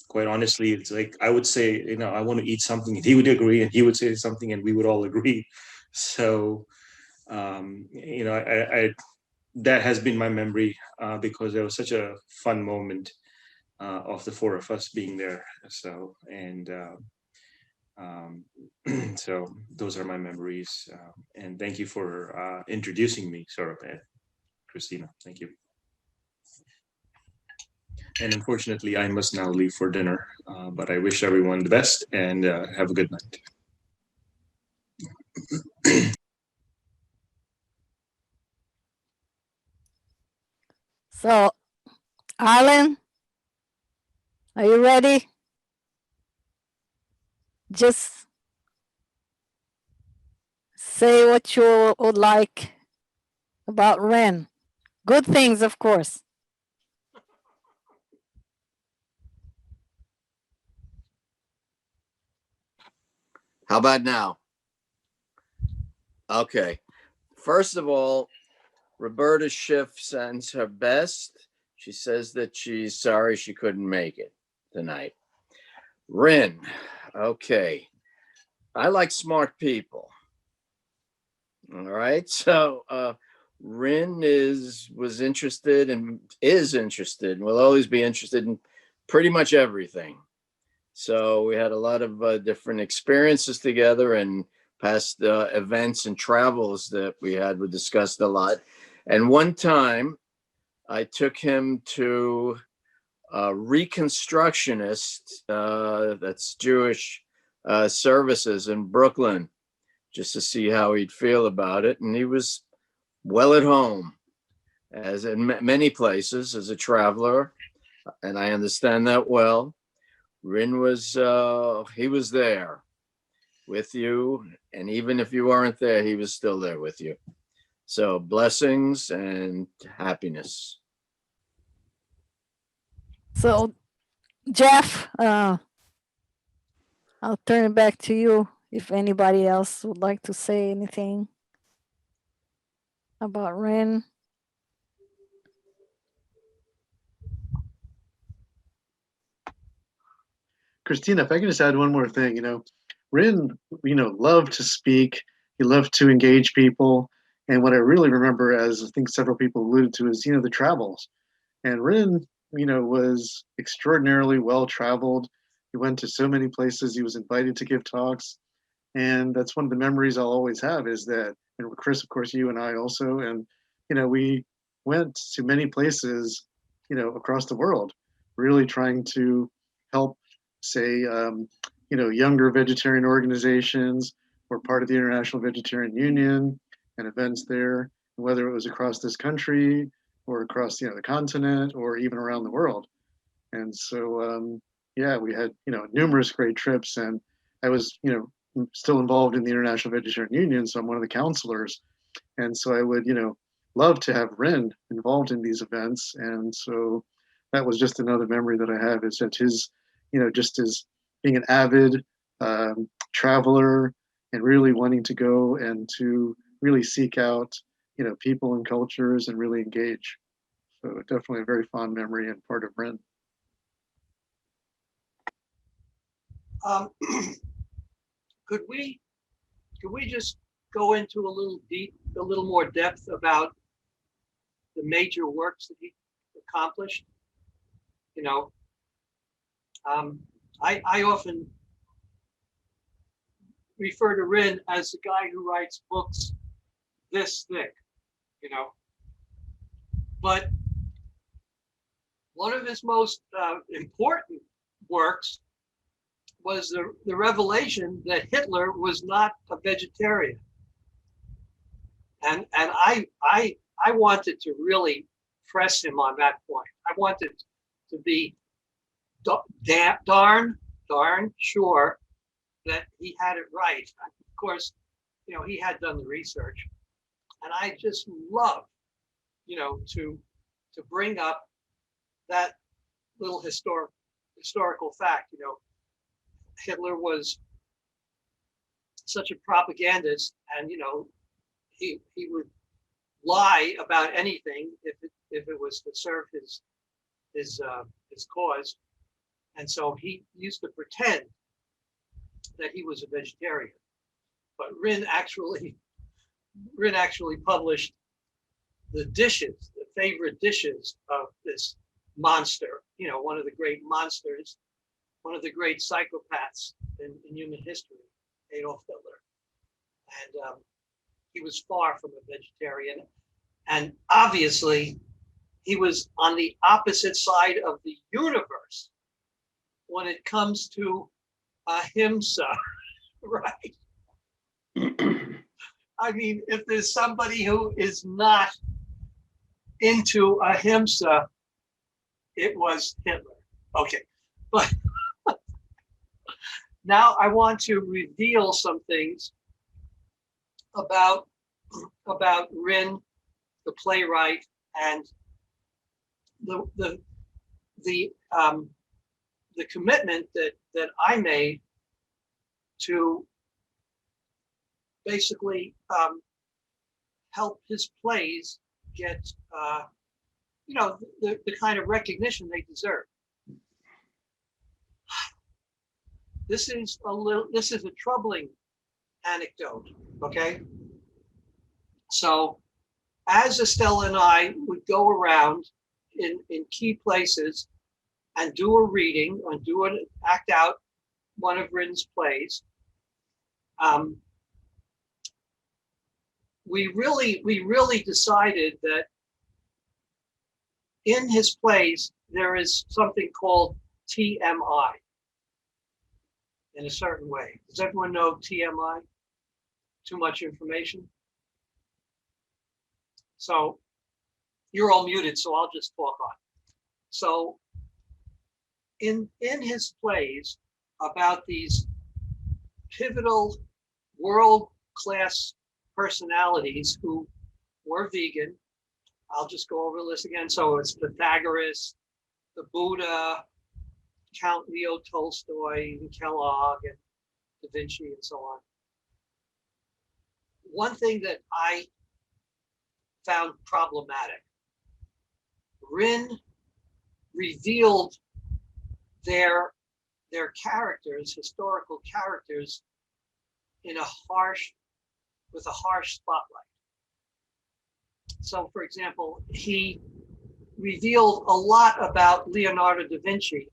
quite honestly, it's like I would say, I want to eat something, and he would agree, and he would say something, and we would all agree. So, that has been my memory because it was such a fun moment of the four of us being there. So, and so those are my memories. And thank you for introducing me, Saurabh and Christina. Thank you. And unfortunately, I must now leave for dinner, but I wish everyone the best, and have a good night. So, Arlen, are you ready? Just say what you would like about Ren. Good things, of course. How about now? Okay. First of all, Roberta Schiff sends her best. She says that she's sorry she couldn't make it tonight. Rin, okay. I like smart people. All right. So Rin was interested and is interested and will always be interested in pretty much everything. So we had a lot of different experiences together and past events and travels that we had. We discussed a lot. And one time I took him to a Reconstructionist, that's Jewish services in Brooklyn, just to see how he'd feel about it. And he was well at home, as in many places, as a traveler. And I understand that well. Rin was, he was there with you. And even if you weren't there, he was still there with you. So blessings and happiness. So, Jeff, I'll turn it back to you if anybody else would like to say anything about Ren. Christina, if I can just add one more thing, Rin, loved to speak. He loved to engage people. And what I really remember, as I think several people alluded to, is, the travels. And Rin, was extraordinarily well traveled. He went to so many places. He was invited to give talks. And that's one of the memories I'll always have is that, and Chris, of course, you and I also, and, we went to many places, across the world, really trying to help, say, younger vegetarian organizations or part of the International Vegetarian Union and events there, whether it was across this country or across, the continent or even around the world. And so, we had, numerous great trips, and I was, still involved in the International Vegetarian Union, so I'm one of the counselors. And so I would, love to have Ren involved in these events. And so that was just another memory that I have, is that his, just as being an avid traveler and really wanting to go and to really seek out, people and cultures and really engage. So definitely a very fond memory and part of Ren. Could we just go into a little more depth about the major works that he accomplished? I often refer to Rin as the guy who writes books this thick, but one of his most important works was the revelation that Hitler was not a vegetarian. And I wanted to really press him on that point. I wanted to be darn sure that he had it right. Of course, he had done the research, and I just love, to bring up that little historical fact. Hitler was such a propagandist, and he would lie about anything if it was to serve his cause, and so he used to pretend that he was a vegetarian. But Rin actually published the favorite dishes of this monster, one of the great monsters, one of the great psychopaths in human history, Adolf Hitler. And he was far from a vegetarian. And obviously, he was on the opposite side of the universe when it comes to ahimsa, right? I mean, if there's somebody who is not into ahimsa, it was Hitler. Okay, but now I want to reveal some things about Rin, the playwright, and the commitment that I made to basically help his plays get the kind of recognition they deserve. This is a troubling anecdote, okay? So as Estella and I would go around in key places and do a reading or act out one of Rin's plays, we really decided that in his plays there is something called TMI in a certain way. Does everyone know TMI? Too much information? So you're all muted, so I'll just talk on. So in his plays about these pivotal world-class personalities who were vegan, I'll just go over the list again. So it's Pythagoras, the Buddha, Count Leo Tolstoy, and Kellogg, and Da Vinci, and so on. One thing that I found problematic, Rin revealed their characters, historical characters, with a harsh spotlight. So, for example, he revealed a lot about Leonardo da Vinci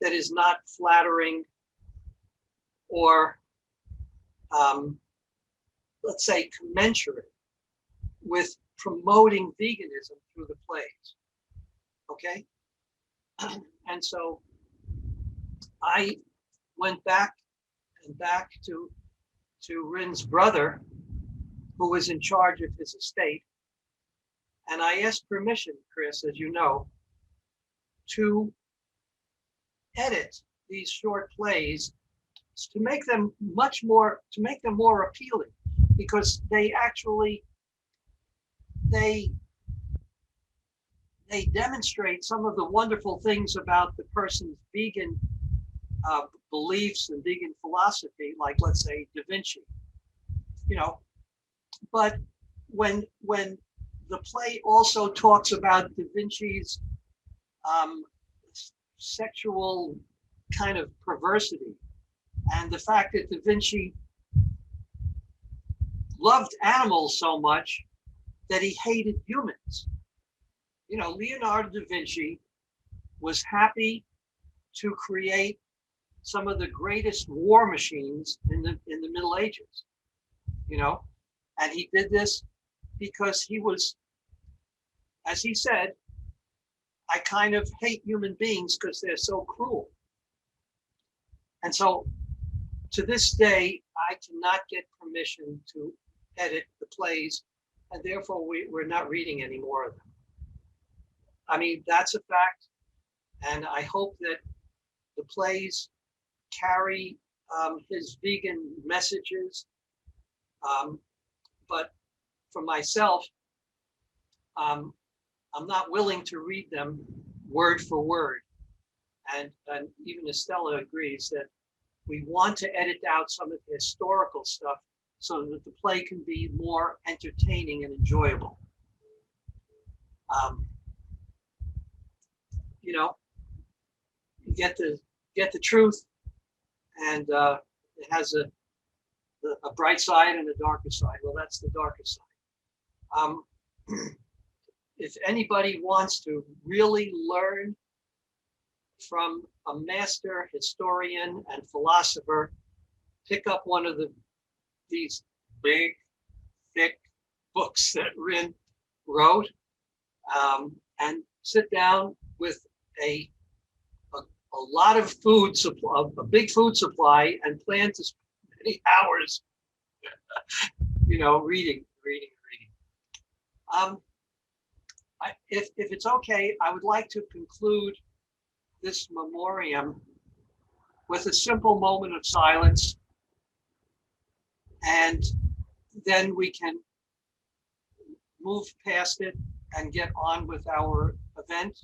that is not flattering or, let's say, commensurate with promoting veganism through the plays. Okay? And so I went back to Rin's brother, who was in charge of his estate, and I asked permission, Chris, as you know, to edit these short plays to make them more appealing, because they demonstrate some of the wonderful things about the person's vegan beliefs and vegan philosophy, like, let's say, Da Vinci, but when the play also talks about Da Vinci's sexual kind of perversity, and the fact that Da Vinci loved animals so much that he hated humans. Leonardo da Vinci was happy to create some of the greatest war machines in the Middle Ages, and he did this because he was, as he said, I kind of hate human beings because they're so cruel. And so to this day, I cannot get permission to edit the plays, and therefore we're not reading any more of them. I mean, that's a fact, and I hope that the plays carry his vegan messages, but for myself, I'm not willing to read them word for word, and even Estella agrees that we want to edit out some of the historical stuff so that the play can be more entertaining and enjoyable. You get the truth, and it has a bright side and a darker side. Well, that's the darker side. If anybody wants to really learn from a master historian and philosopher, pick up one of these big, thick books that Rin wrote, and sit down with a lot of food supply, a big food supply, and plan to spend many hours, reading. if it's okay, I would like to conclude this memoriam with a simple moment of silence, and then we can move past it and get on with our event.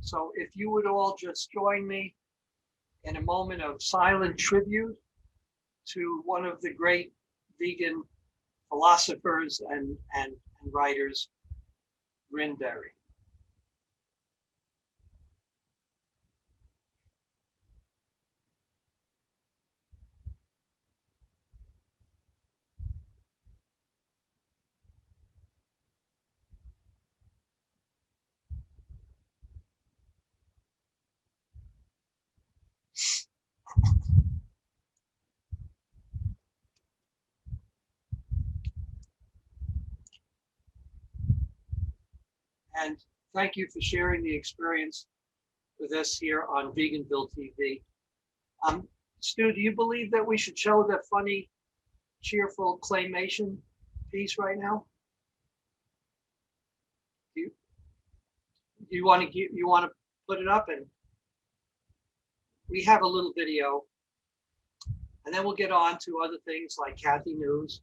So if you would all just join me in a moment of silent tribute to one of the great vegan philosophers and writers, Rindberry. And thank you for sharing the experience with us here on Veganville TV. Stu, do you believe that we should show the funny, cheerful claymation piece right now? Do you want to put it up? And we have a little video, and then we'll get on to other things like Kathy News.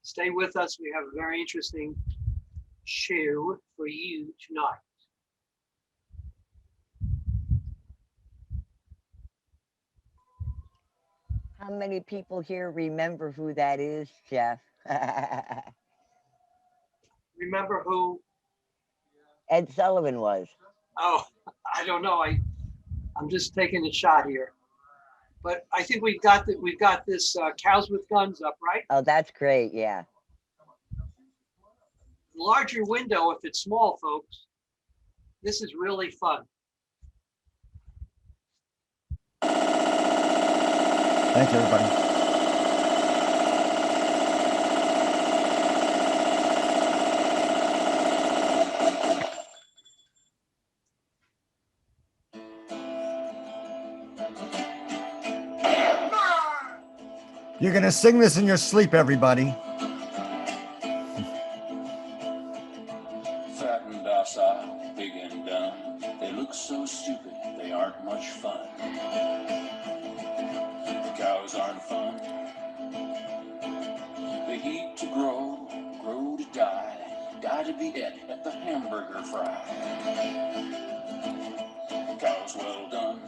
Stay with us. We have a very interesting show for you tonight. How many people here remember who that is, Jeff? Remember who Ed Sullivan was? Oh, I don't know. I'm just taking a shot here, but I think we've got this Cows with Guns up, right? Oh, that's great. Yeah. Larger window if it's small, folks. This is really fun. Thank you, everybody. You're going to sing this in your sleep, everybody. Fat and docile, big and dumb. They look so stupid, they aren't much fun. The cows aren't fun. They eat to grow, grow to die, die to be ate at the hamburger fry. Cows well done.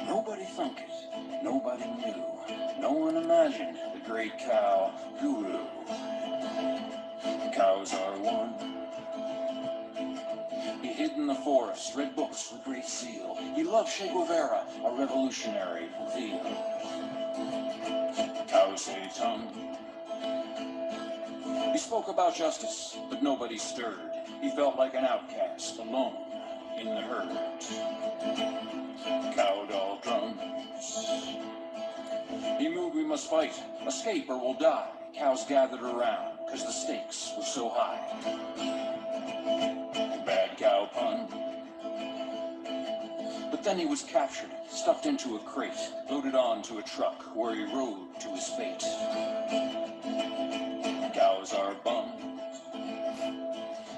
Nobody thunk it, nobody knew. No one imagined the great cow guru. Cows are one. He hid in the forest, read books with great zeal. He loved Che Guevara, a revolutionary zeal. Cows say tongue. He spoke about justice, but nobody stirred. He felt like an outcast, alone in the herd. Cow doll drums. He moved, we must fight, escape or we'll die. Cows gathered around, cause the stakes were so high. Bad cow pun. But then he was captured, stuffed into a crate, loaded onto a truck where he rode to his fate. Cows are bummed.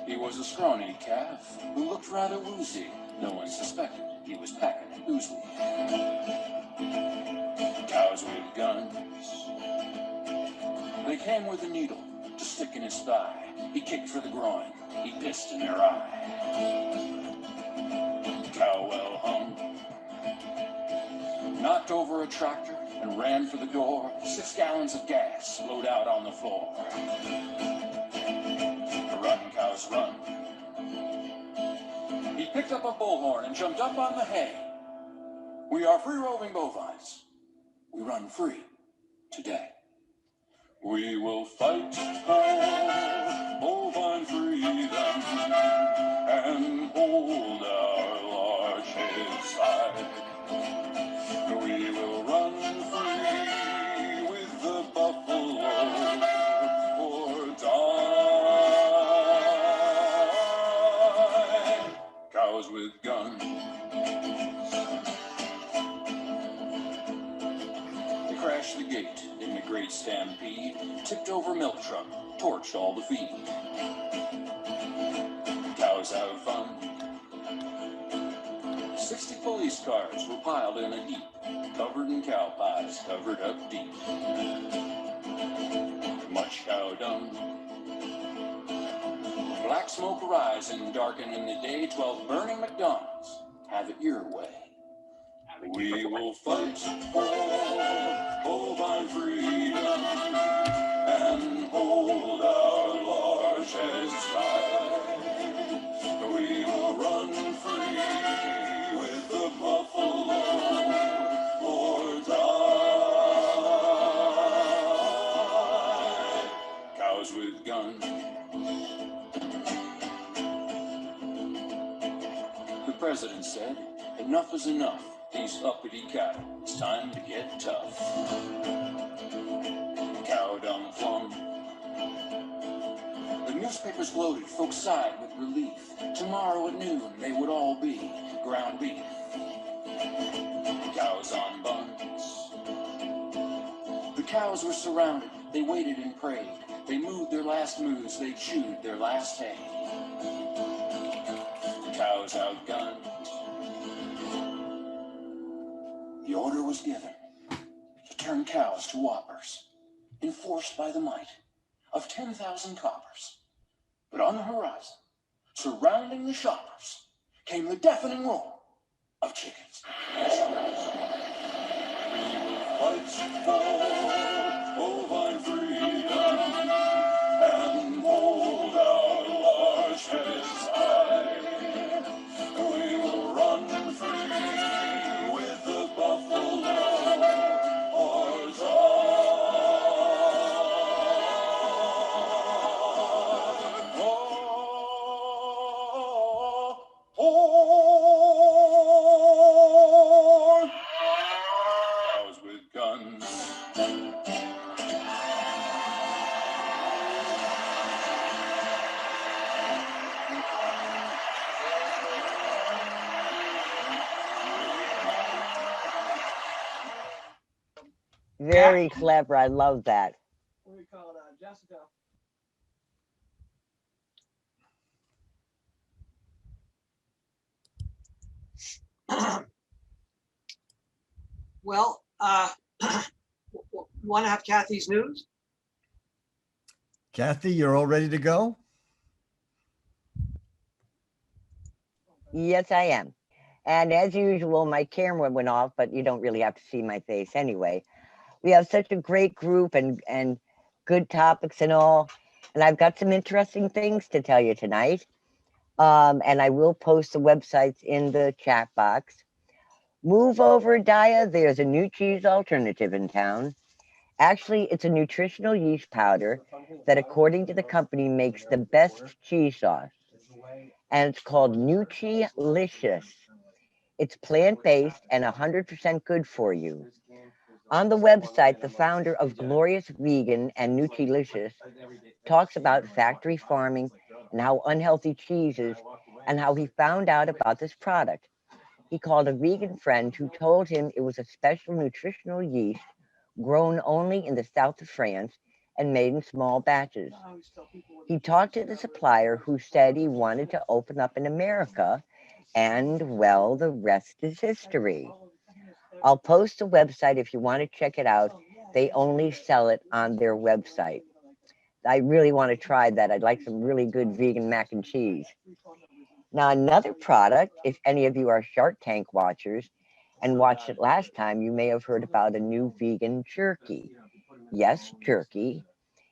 He was a scrawny calf who looked rather woozy. No one suspected he was packing an Uzi. Cows with guns. They came with a needle to stick in his thigh. He kicked for the groin. He pissed in their eye. Cow well hung. Knocked over a tractor and ran for the door. 6 gallons of gas flowed out on the floor. Run, cows, run. He picked up a bullhorn and jumped up on the hay. We are free-roving bovines. We run free today. We will fight for bovine freedom and hold our large heads high. We will run free with the buffalo or die. Cows with guns. They crashed the gate in the great great stampede, tipped over milk truck, torched all the feed. Cows have fun. 60 police cars were piled in a heap, covered in cow pies, covered up deep. Much cow dung. Black smoke arising, darkening the day. 12 burning McDonald's. Have it your way. We will fight for bovine freedom and hold our large heads high. We will run free with the buffalo or die. Cows with guns. The president said, enough is enough. These uppity cattle, it's time to get tough. Cow dung flung. The newspapers gloated, folks sighed with relief. Tomorrow at noon, they would all be ground beef. Cows on buns. The cows were surrounded, they waited and prayed. They moved their last moves, they chewed their last hay. Cows outgunned. The order was given to turn cows to whoppers, enforced by the might of 10,000 coppers. But on the horizon, surrounding the shoppers, came the deafening roar of chickens. Fight for bovine freedom and hold our large heads high. We will run free with the buffalo or cows with guns. Very clever. I love that. What do we call that? Jessica. Well, want to have Kathy's news? Kathy, you're all ready to go? Yes, I am. And as usual, my camera went off, but you don't really have to see my face anyway. We have such a great group and good topics and all. And I've got some interesting things to tell you tonight. And I will post the websites in the chat box. Move over, Dia. There's a new cheese alternative in town. Actually, it's a nutritional yeast powder that, according to the company, makes the best cheese sauce. And it's called Nutrilicious. It's plant-based and 100% good for you. On the website, the founder of Glorious Vegan and Nutrilicious talks about factory farming and how unhealthy cheese is and how he found out about this product. He called a vegan friend who told him it was a special nutritional yeast grown only in the south of France and made in small batches. He talked to the supplier who said he wanted to open up in America, and well, the rest is history. I'll post a website if you want to check it out. They only sell it on their website. I really want to try that. I'd like some really good vegan mac and cheese. Now, another product, if any of you are Shark Tank watchers and watched it last time, you may have heard about a new vegan jerky. Yes, jerky.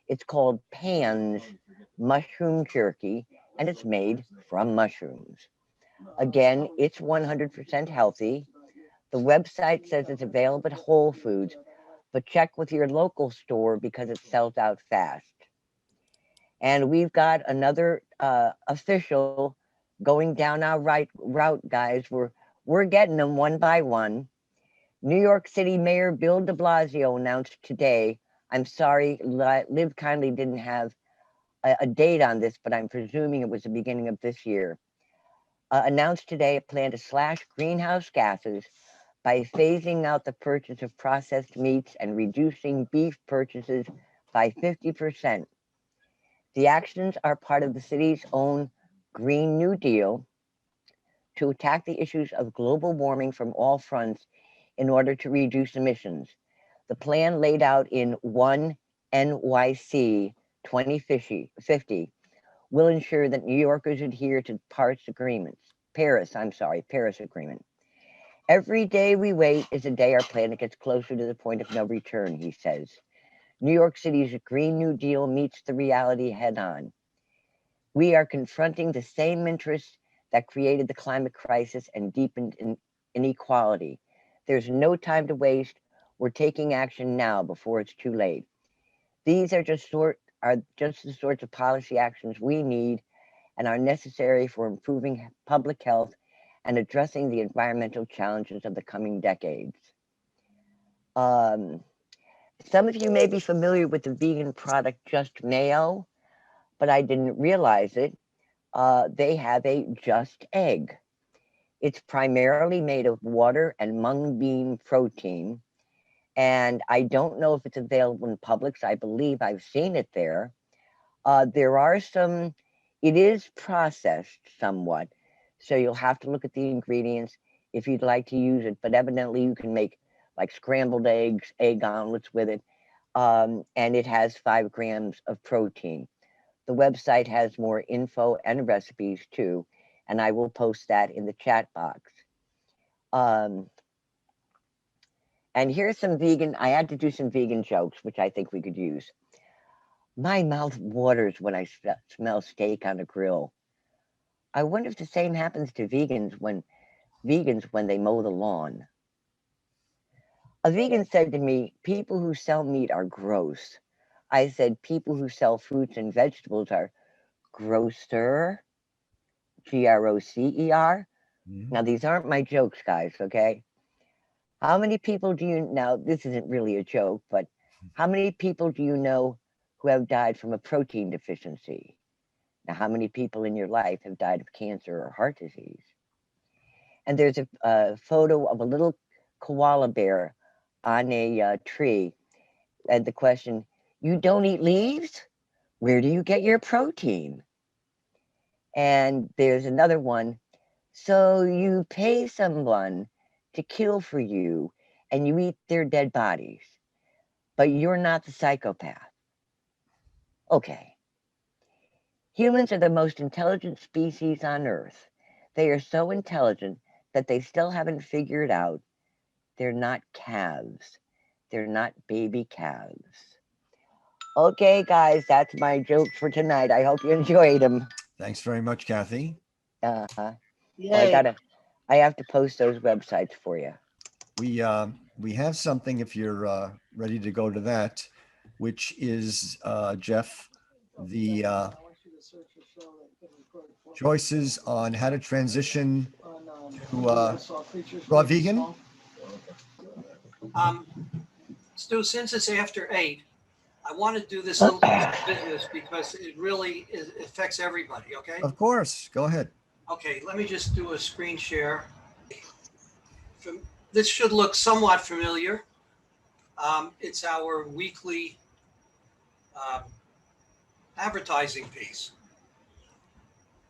It's called Pan's Mushroom Jerky, and it's made from mushrooms. Again, it's 100% healthy. The website says it's available at Whole Foods, but check with your local store because it sells out fast. And we've got another official going down our route, guys. We're getting them one by one. New York City Mayor Bill de Blasio announced today, I'm sorry, Liv kindly didn't have a date on this, but I'm presuming it was the beginning of this year. Announced today a plan to slash greenhouse gases by phasing out the purchase of processed meats and reducing beef purchases by 50%. The actions are part of the city's own Green New Deal to attack the issues of global warming from all fronts in order to reduce emissions. The plan laid out in 1 NYC 2050 will ensure that New Yorkers adhere to Paris Agreement. Every day we wait is a day our planet gets closer to the point of no return, he says. New York City's Green New Deal meets the reality head on. We are confronting the same interests that created the climate crisis and deepened inequality. There's no time to waste. We're taking action now before it's too late. These are just the sorts of policy actions we need and are necessary for improving public health and addressing the environmental challenges of the coming decades. Some of you may be familiar with the vegan product Just Mayo, but I didn't realize it. They have a Just Egg. It's primarily made of water and mung bean protein. And I don't know if it's available in Publix. I believe I've seen it there. It is processed somewhat. So you'll have to look at the ingredients if you'd like to use it. But evidently you can make like scrambled eggs, egg omelets with it. And it has 5 grams of protein. The website has more info and recipes too. And I will post that in the chat box. And here's some I had to do some vegan jokes, which I think we could use. My mouth waters when I smell steak on a grill. I wonder if the same happens to vegans when they mow the lawn. A vegan said to me, people who sell meat are gross. I said, people who sell fruits and vegetables are grosser, Grocer. Now, these aren't my jokes, guys, okay? How many people do you, now this isn't really a joke, but how many people do you know who have died from a protein deficiency? Now, how many people in your life have died of cancer or heart disease? And there's a photo of a little koala bear on a tree. And the question, you don't eat leaves? Where do you get your protein? And there's another one. So you pay someone to kill for you and you eat their dead bodies, but you're not the psychopath. Okay. Humans are the most intelligent species on Earth. They are so intelligent that they still haven't figured out they're not calves. They're not baby calves. Okay, guys, that's my jokes for tonight. I hope you enjoyed them. Thanks very much, Kathy. Yay. I have to post those websites for you. We have something if you're ready to go to that, which is Jeff, the choices on how to transition to raw vegan. Stu, since it's after 8, I want to do this little piece of business because it really affects everybody, okay? Of course, go ahead. Okay, let me just do a screen share. This should look somewhat familiar. It's our weekly advertising piece.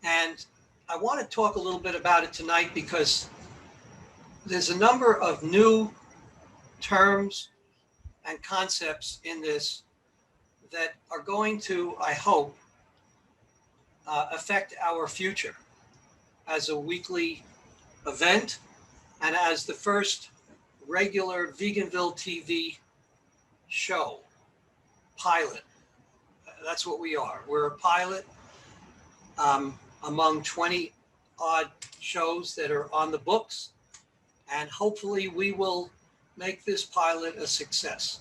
And I want to talk a little bit about it tonight because there's a number of new terms and concepts in this that are going to, I hope, affect our future as a weekly event and as the first regular Veganville TV show, pilot. That's what we are. We're a pilot among 20 odd shows that are on the books. And hopefully we will make this pilot a success.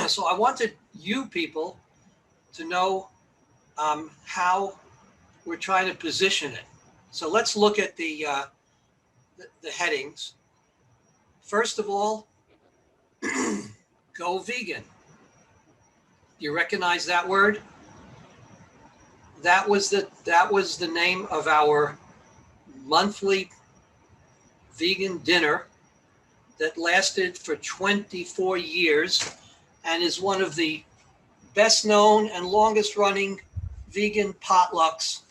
So I wanted you people to know how we're trying to position it. So let's look at the headings. First of all, go vegan. You recognize that word? That was the name of our monthly vegan dinner that lasted for 24 years and is one of the best known and longest running vegan potlucks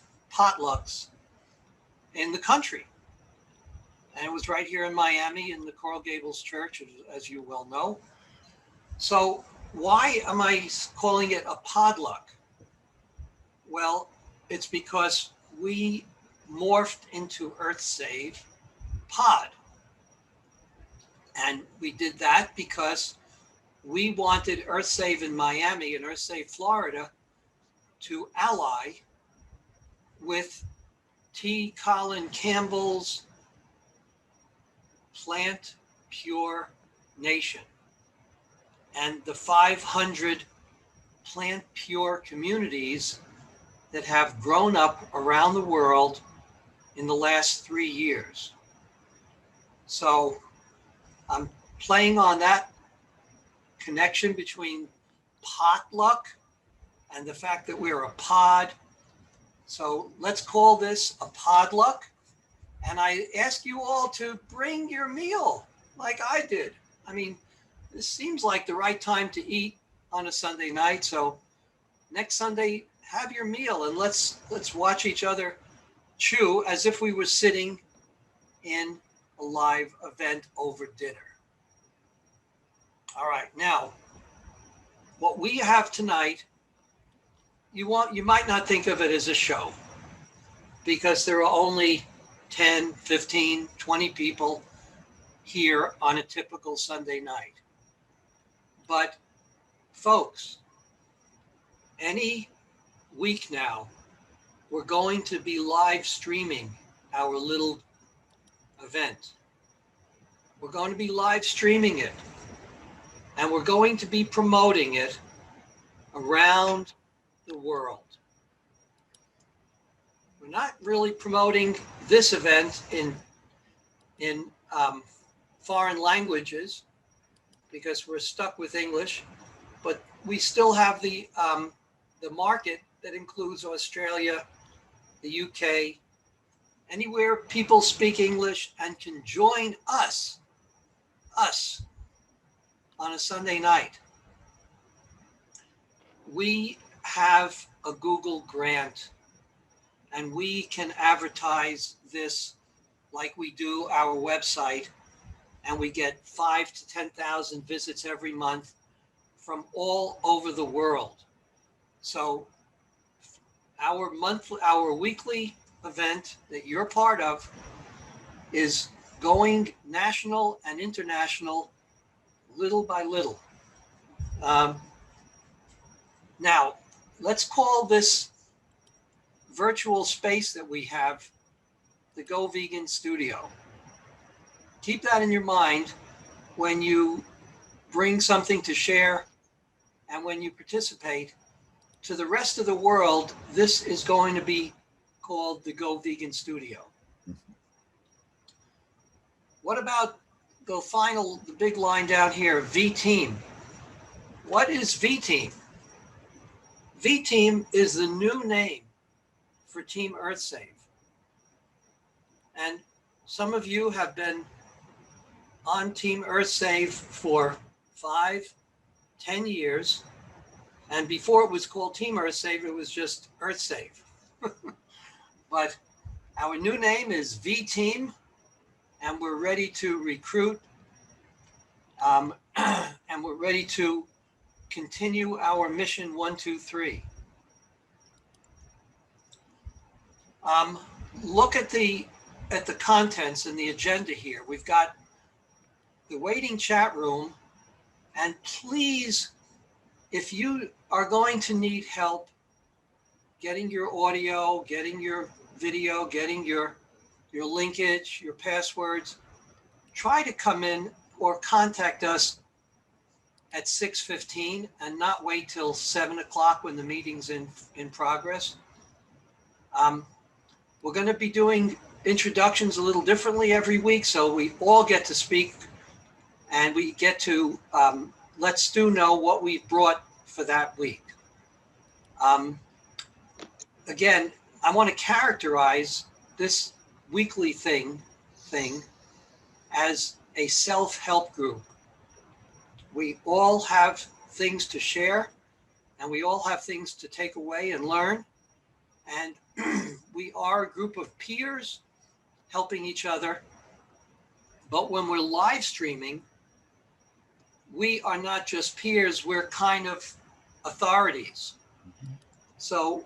in the country. And it was right here in Miami in the Coral Gables Church, as you well know. So why am I calling it a podluck? Well, it's because we morphed into EarthSave Pod. And we did that because we wanted EarthSave in Miami and EarthSave Florida to ally with T. Colin Campbell's Plant Pure Nation and the 500 Plant Pure communities that have grown up around the world in the last 3 years. So I'm playing on that connection between potluck and the fact that we're a pod. So let's call this a podluck. And I ask you all to bring your meal like I did. I mean, this seems like the right time to eat on a Sunday night. So next Sunday, have your meal and let's watch each other chew as if we were sitting in a live event over dinner. All right, now, what we have tonight, you might not think of it as a show because there are only 10, 15, 20 people here on a typical Sunday night. But folks, any week now, we're going to be live streaming our little event. We're going to be live streaming it, and we're going to be promoting it around the world. We're not really promoting this event in foreign languages because we're stuck with English, but we still have the market that includes Australia, the UK, anywhere people speak English and can join us on a Sunday night. We have a Google grant and we can advertise this like we do our website, and we get 5,000 to 10,000 visits every month from all over the world. So our weekly event that you're part of is going national and international little by little. Now, let's call this virtual space that we have the Go Vegan Studio. Keep that in your mind when you bring something to share and when you participate. To the rest of the world, this is going to be called the Go Vegan Studio. What about the big line down here, V-Team? What is V-Team? V-Team is the new name for Team EarthSave. And some of you have been on Team EarthSave for 5, 10 years. And before it was called Team EarthSave, it was just EarthSave. But our new name is V-Team, and we're ready to recruit, and we're ready to continue our mission 1, 2, 3. Look at the contents and the agenda here. We've got the waiting chat room, and please, if you are going to need help getting your audio, getting your video, getting your linkage, your passwords, try to come in or contact us at 6:15 and not wait till 7 o'clock when the meeting's in progress. We're going to be doing introductions a little differently every week, so we all get to speak and we get to let Stu know what we've brought for that week. Again, I want to characterize this weekly thing as a self-help group. We all have things to share, and we all have things to take away and learn. And we are a group of peers helping each other. But when we're live streaming, we are not just peers, we're kind of authorities. So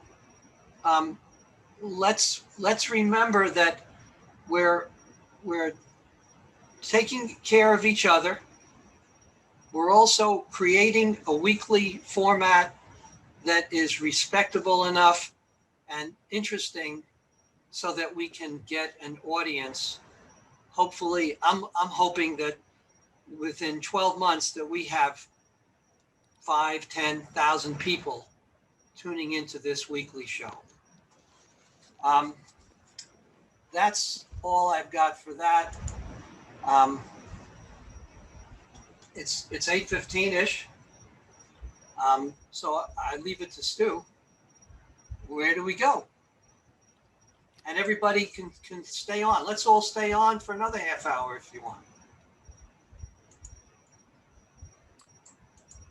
let's remember that we're taking care of each other. We're also creating a weekly format that is respectable enough and interesting so that we can get an audience. Hopefully, I'm hoping that within 12 months that we have 5,000-10,000 people tuning into this weekly show. That's all I've got for that. It's 8:15-ish. So I leave it to Stu. Where do we go? And everybody can stay on. Let's all stay on for another half hour if you want.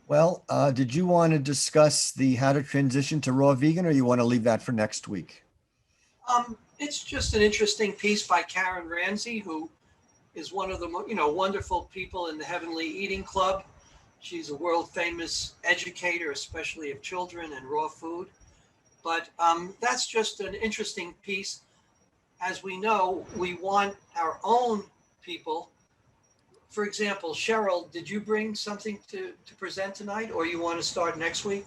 Well, did you want to discuss how to transition to raw vegan, or you want to leave that for next week? It's just an interesting piece by Karen Ramsey, who is one of the wonderful people in the Heavenly Eating Club. She's a world famous educator, especially of children and raw food. But that's just an interesting piece. As we know, we want our own people. For example, Cheryl, did you bring something to present tonight, or you want to start next week?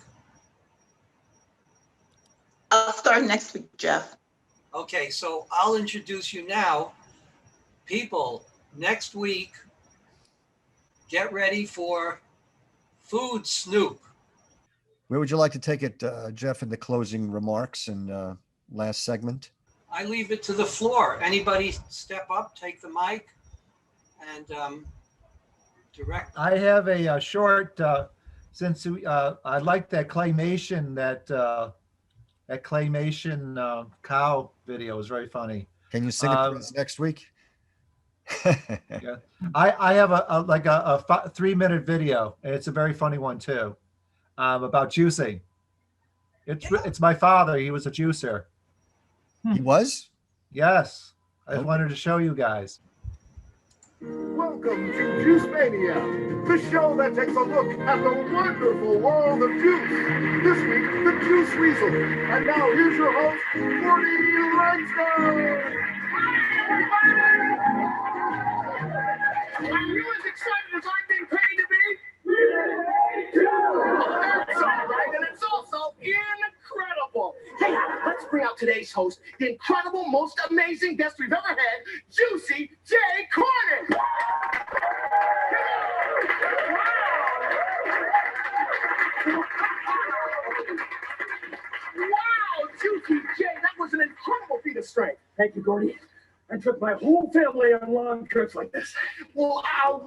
I'll start next week, Jeff. Okay, so I'll introduce you now. People, next week, get ready for Food Snoop. Where would you like to take it, Jeff, in the closing remarks and last segment? I leave it to the floor. Anybody step up, take the mic, and direct. I have a short, since I like that claymation, that claymation cow video is very funny. Can you sing it for us next week? Yeah, I have a 3-minute video, and it's a very funny one too, about juicing. It's my father. He was a juicer. He was? Yes. I just wanted to show you guys. Welcome to Juice Mania, the show that takes a look at the wonderful world of juice. This week, the Juice Weasel. And now here's your host, Morty Rhinestone. Are you as excited as I'm being paid to be? That's all right, and it's also incredible. Hey, let's bring out today's host, the incredible, most amazing guest we've ever had, Juicy J. Corner. Wow, Juicy J, that was an incredible feat of strength. Thank you, Gordy. I took my whole family on long trips like this. Wow,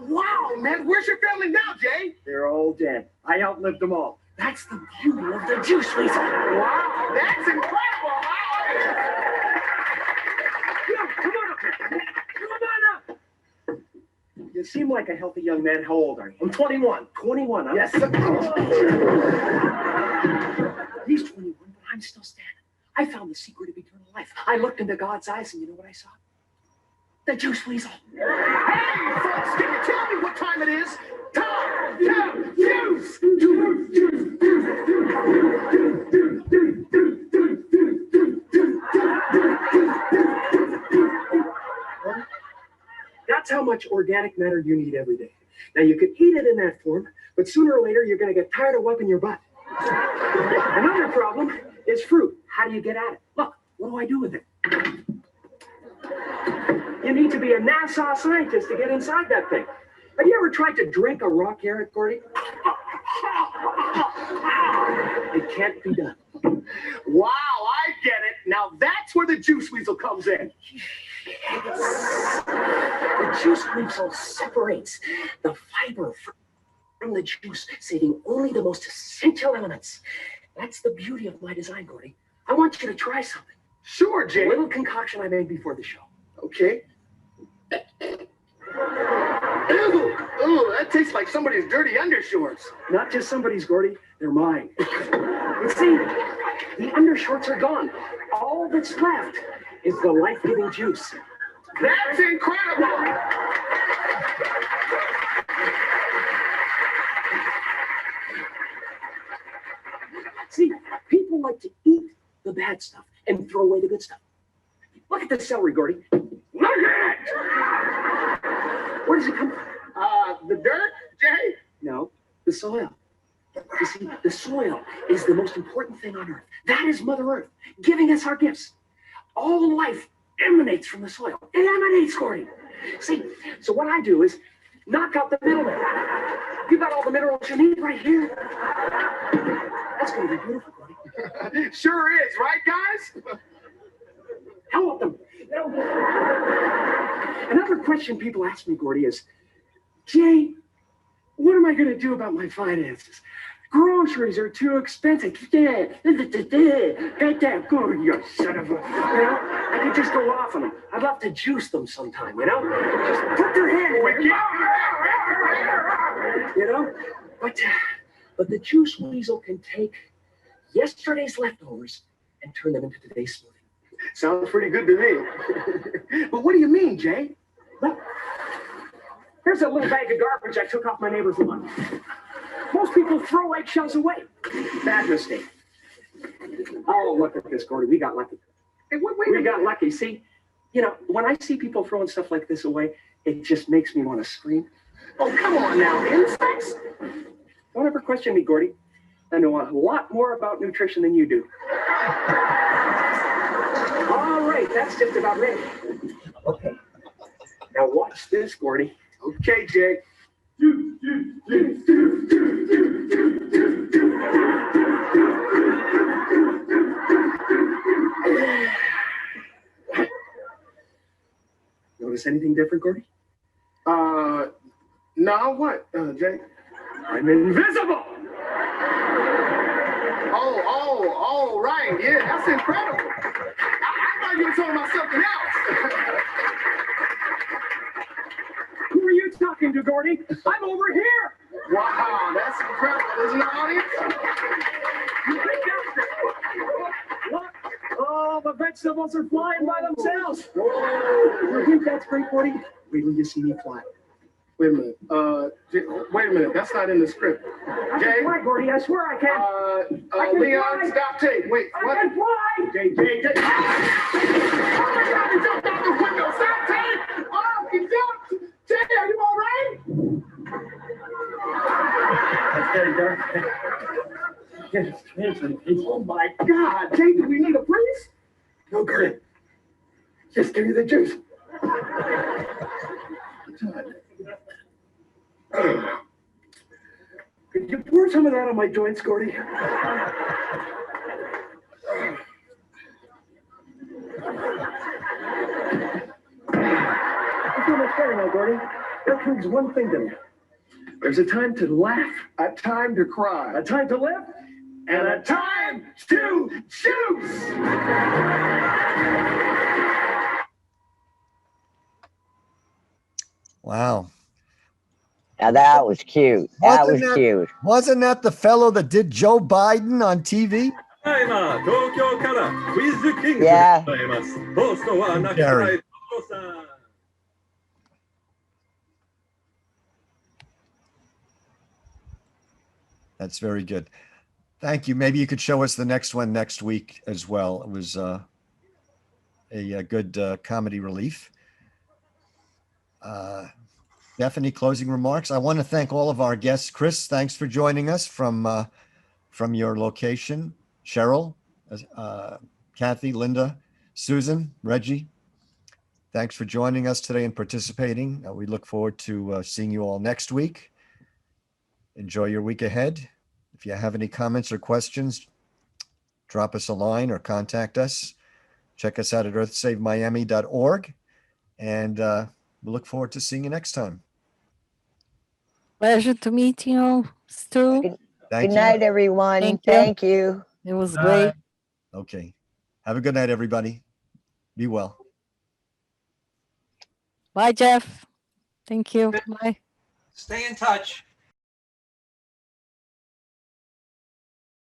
man. Where's your family now, Jay? They're all dead. I outlived them all. That's the beauty of the Juice Weasel. Wow, that's incredible. Come on up here. Come on up. You seem like a healthy young man. How old are you? I'm 21. 21, huh? Yes. He's 21, but I'm still standing. I found the secret of eternal life. I looked into God's eyes, and you know what I saw? The Juice Weasel. Hey, folks, can you tell me what time it is? Time to juice! That's how much organic matter you need every day. Now, you can eat it in that form, but sooner or later, you're going to get tired of wiping your butt. Another problem is fruit. How do you get at it? Look, what do I do with it? You need to be a NASA scientist to get inside that thing. Have you ever tried to drink a raw carrot, Gordy? It can't be done. Wow, I get it. Now that's where the Juice Weasel comes in. The Juice Weasel separates the fiber from the juice, saving only the most essential elements. That's the beauty of my design, Gordy. I want you to try something. Sure, Jay. A little concoction I made before the show. Okay. Ew, that tastes like somebody's dirty undershorts. Not just somebody's, Gordy. They're mine. You see, the undershorts are gone. All that's left is the life-giving juice. That's incredible! See, people like to eat the bad stuff and throw away the good stuff. Look at this celery, Gordy. Look at it! Where does it come from? The dirt, Jay? No, the soil. You see, the soil is the most important thing on Earth. That is Mother Earth giving us our gifts. All life emanates from the soil. It emanates, Gordy. See, so what I do is knock out the middleman. You got all the minerals you need right here. That's going to be beautiful, Gordy. Sure is, right, guys? Help them. Another question people ask me, Gordy, is, Jay, what am I going to do about my finances? Groceries are too expensive. Yeah, goddamn good, you son of a. I could just go off on them. I'd love to juice them sometime, Just put their hand away. But the juice weasel can take yesterday's leftovers and turn them into today's smoothie. Sounds pretty good to me. But what do you mean, Jay? Look, here's a little bag of garbage I took off my neighbor's lawn. Most people throw eggshells away. Bad mistake. Oh, look at this, Gordy. We got lucky. Hey, we got lucky. See, when I see people throwing stuff like this away, it just makes me want to scream. Oh, come on now, insects? Don't ever question me, Gordy. I know a lot more about nutrition than you do. All right, that's just about ready. Okay. Now watch this, Gordy. Okay, Jay. Notice anything different, Gordy? No, what, Jay? I'm invisible! Oh, right, yeah, that's incredible. I thought you were talking about something else. Who are you talking to, Gordy? I'm over here! Wow, that's incredible, isn't it, audience? Look, oh, the vegetables are flying by themselves. Whoa. You think that's great, Gordy? Wait till you see me fly. Wait a minute. Wait a minute. That's not in the script. I can fly, Gordy. I swear I can. I can Leon, fly. Stop tape. Wait, what? I can fly. Jay. Oh my God! He jumped out the window. Stop tape. Oh, he jumped. Jay, are you all right? That's very dark. Oh my God, Jay, do we need a priest? No, Gordy. Just give me the juice. Could you pour some of that on my joints, Gordy? I feel much better now, Gordy. That proves one thing to me. There's a time to laugh, a time to cry, a time to live, and a time to choose. Wow. Now that was cute. That was cute. Wasn't that the fellow that did Joe Biden on TV? Yeah. Gary. That's very good. Thank you. Maybe you could show us the next one next week as well. It was a good comedy relief. Beth, any closing remarks? I want to thank all of our guests. Chris, thanks for joining us from your location. Cheryl, Kathy, Linda, Susan, Reggie, thanks for joining us today and participating. We look forward to seeing you all next week. Enjoy your week ahead. If you have any comments or questions, drop us a line or contact us. Check us out at earthsavemiami.org. And we look forward to seeing you next time. Pleasure to meet you, Stu. Good night, everyone. Thank you. It was great. Okay. Have a good night, everybody. Be well. Bye, Jeff. Thank you. Bye. Stay in touch.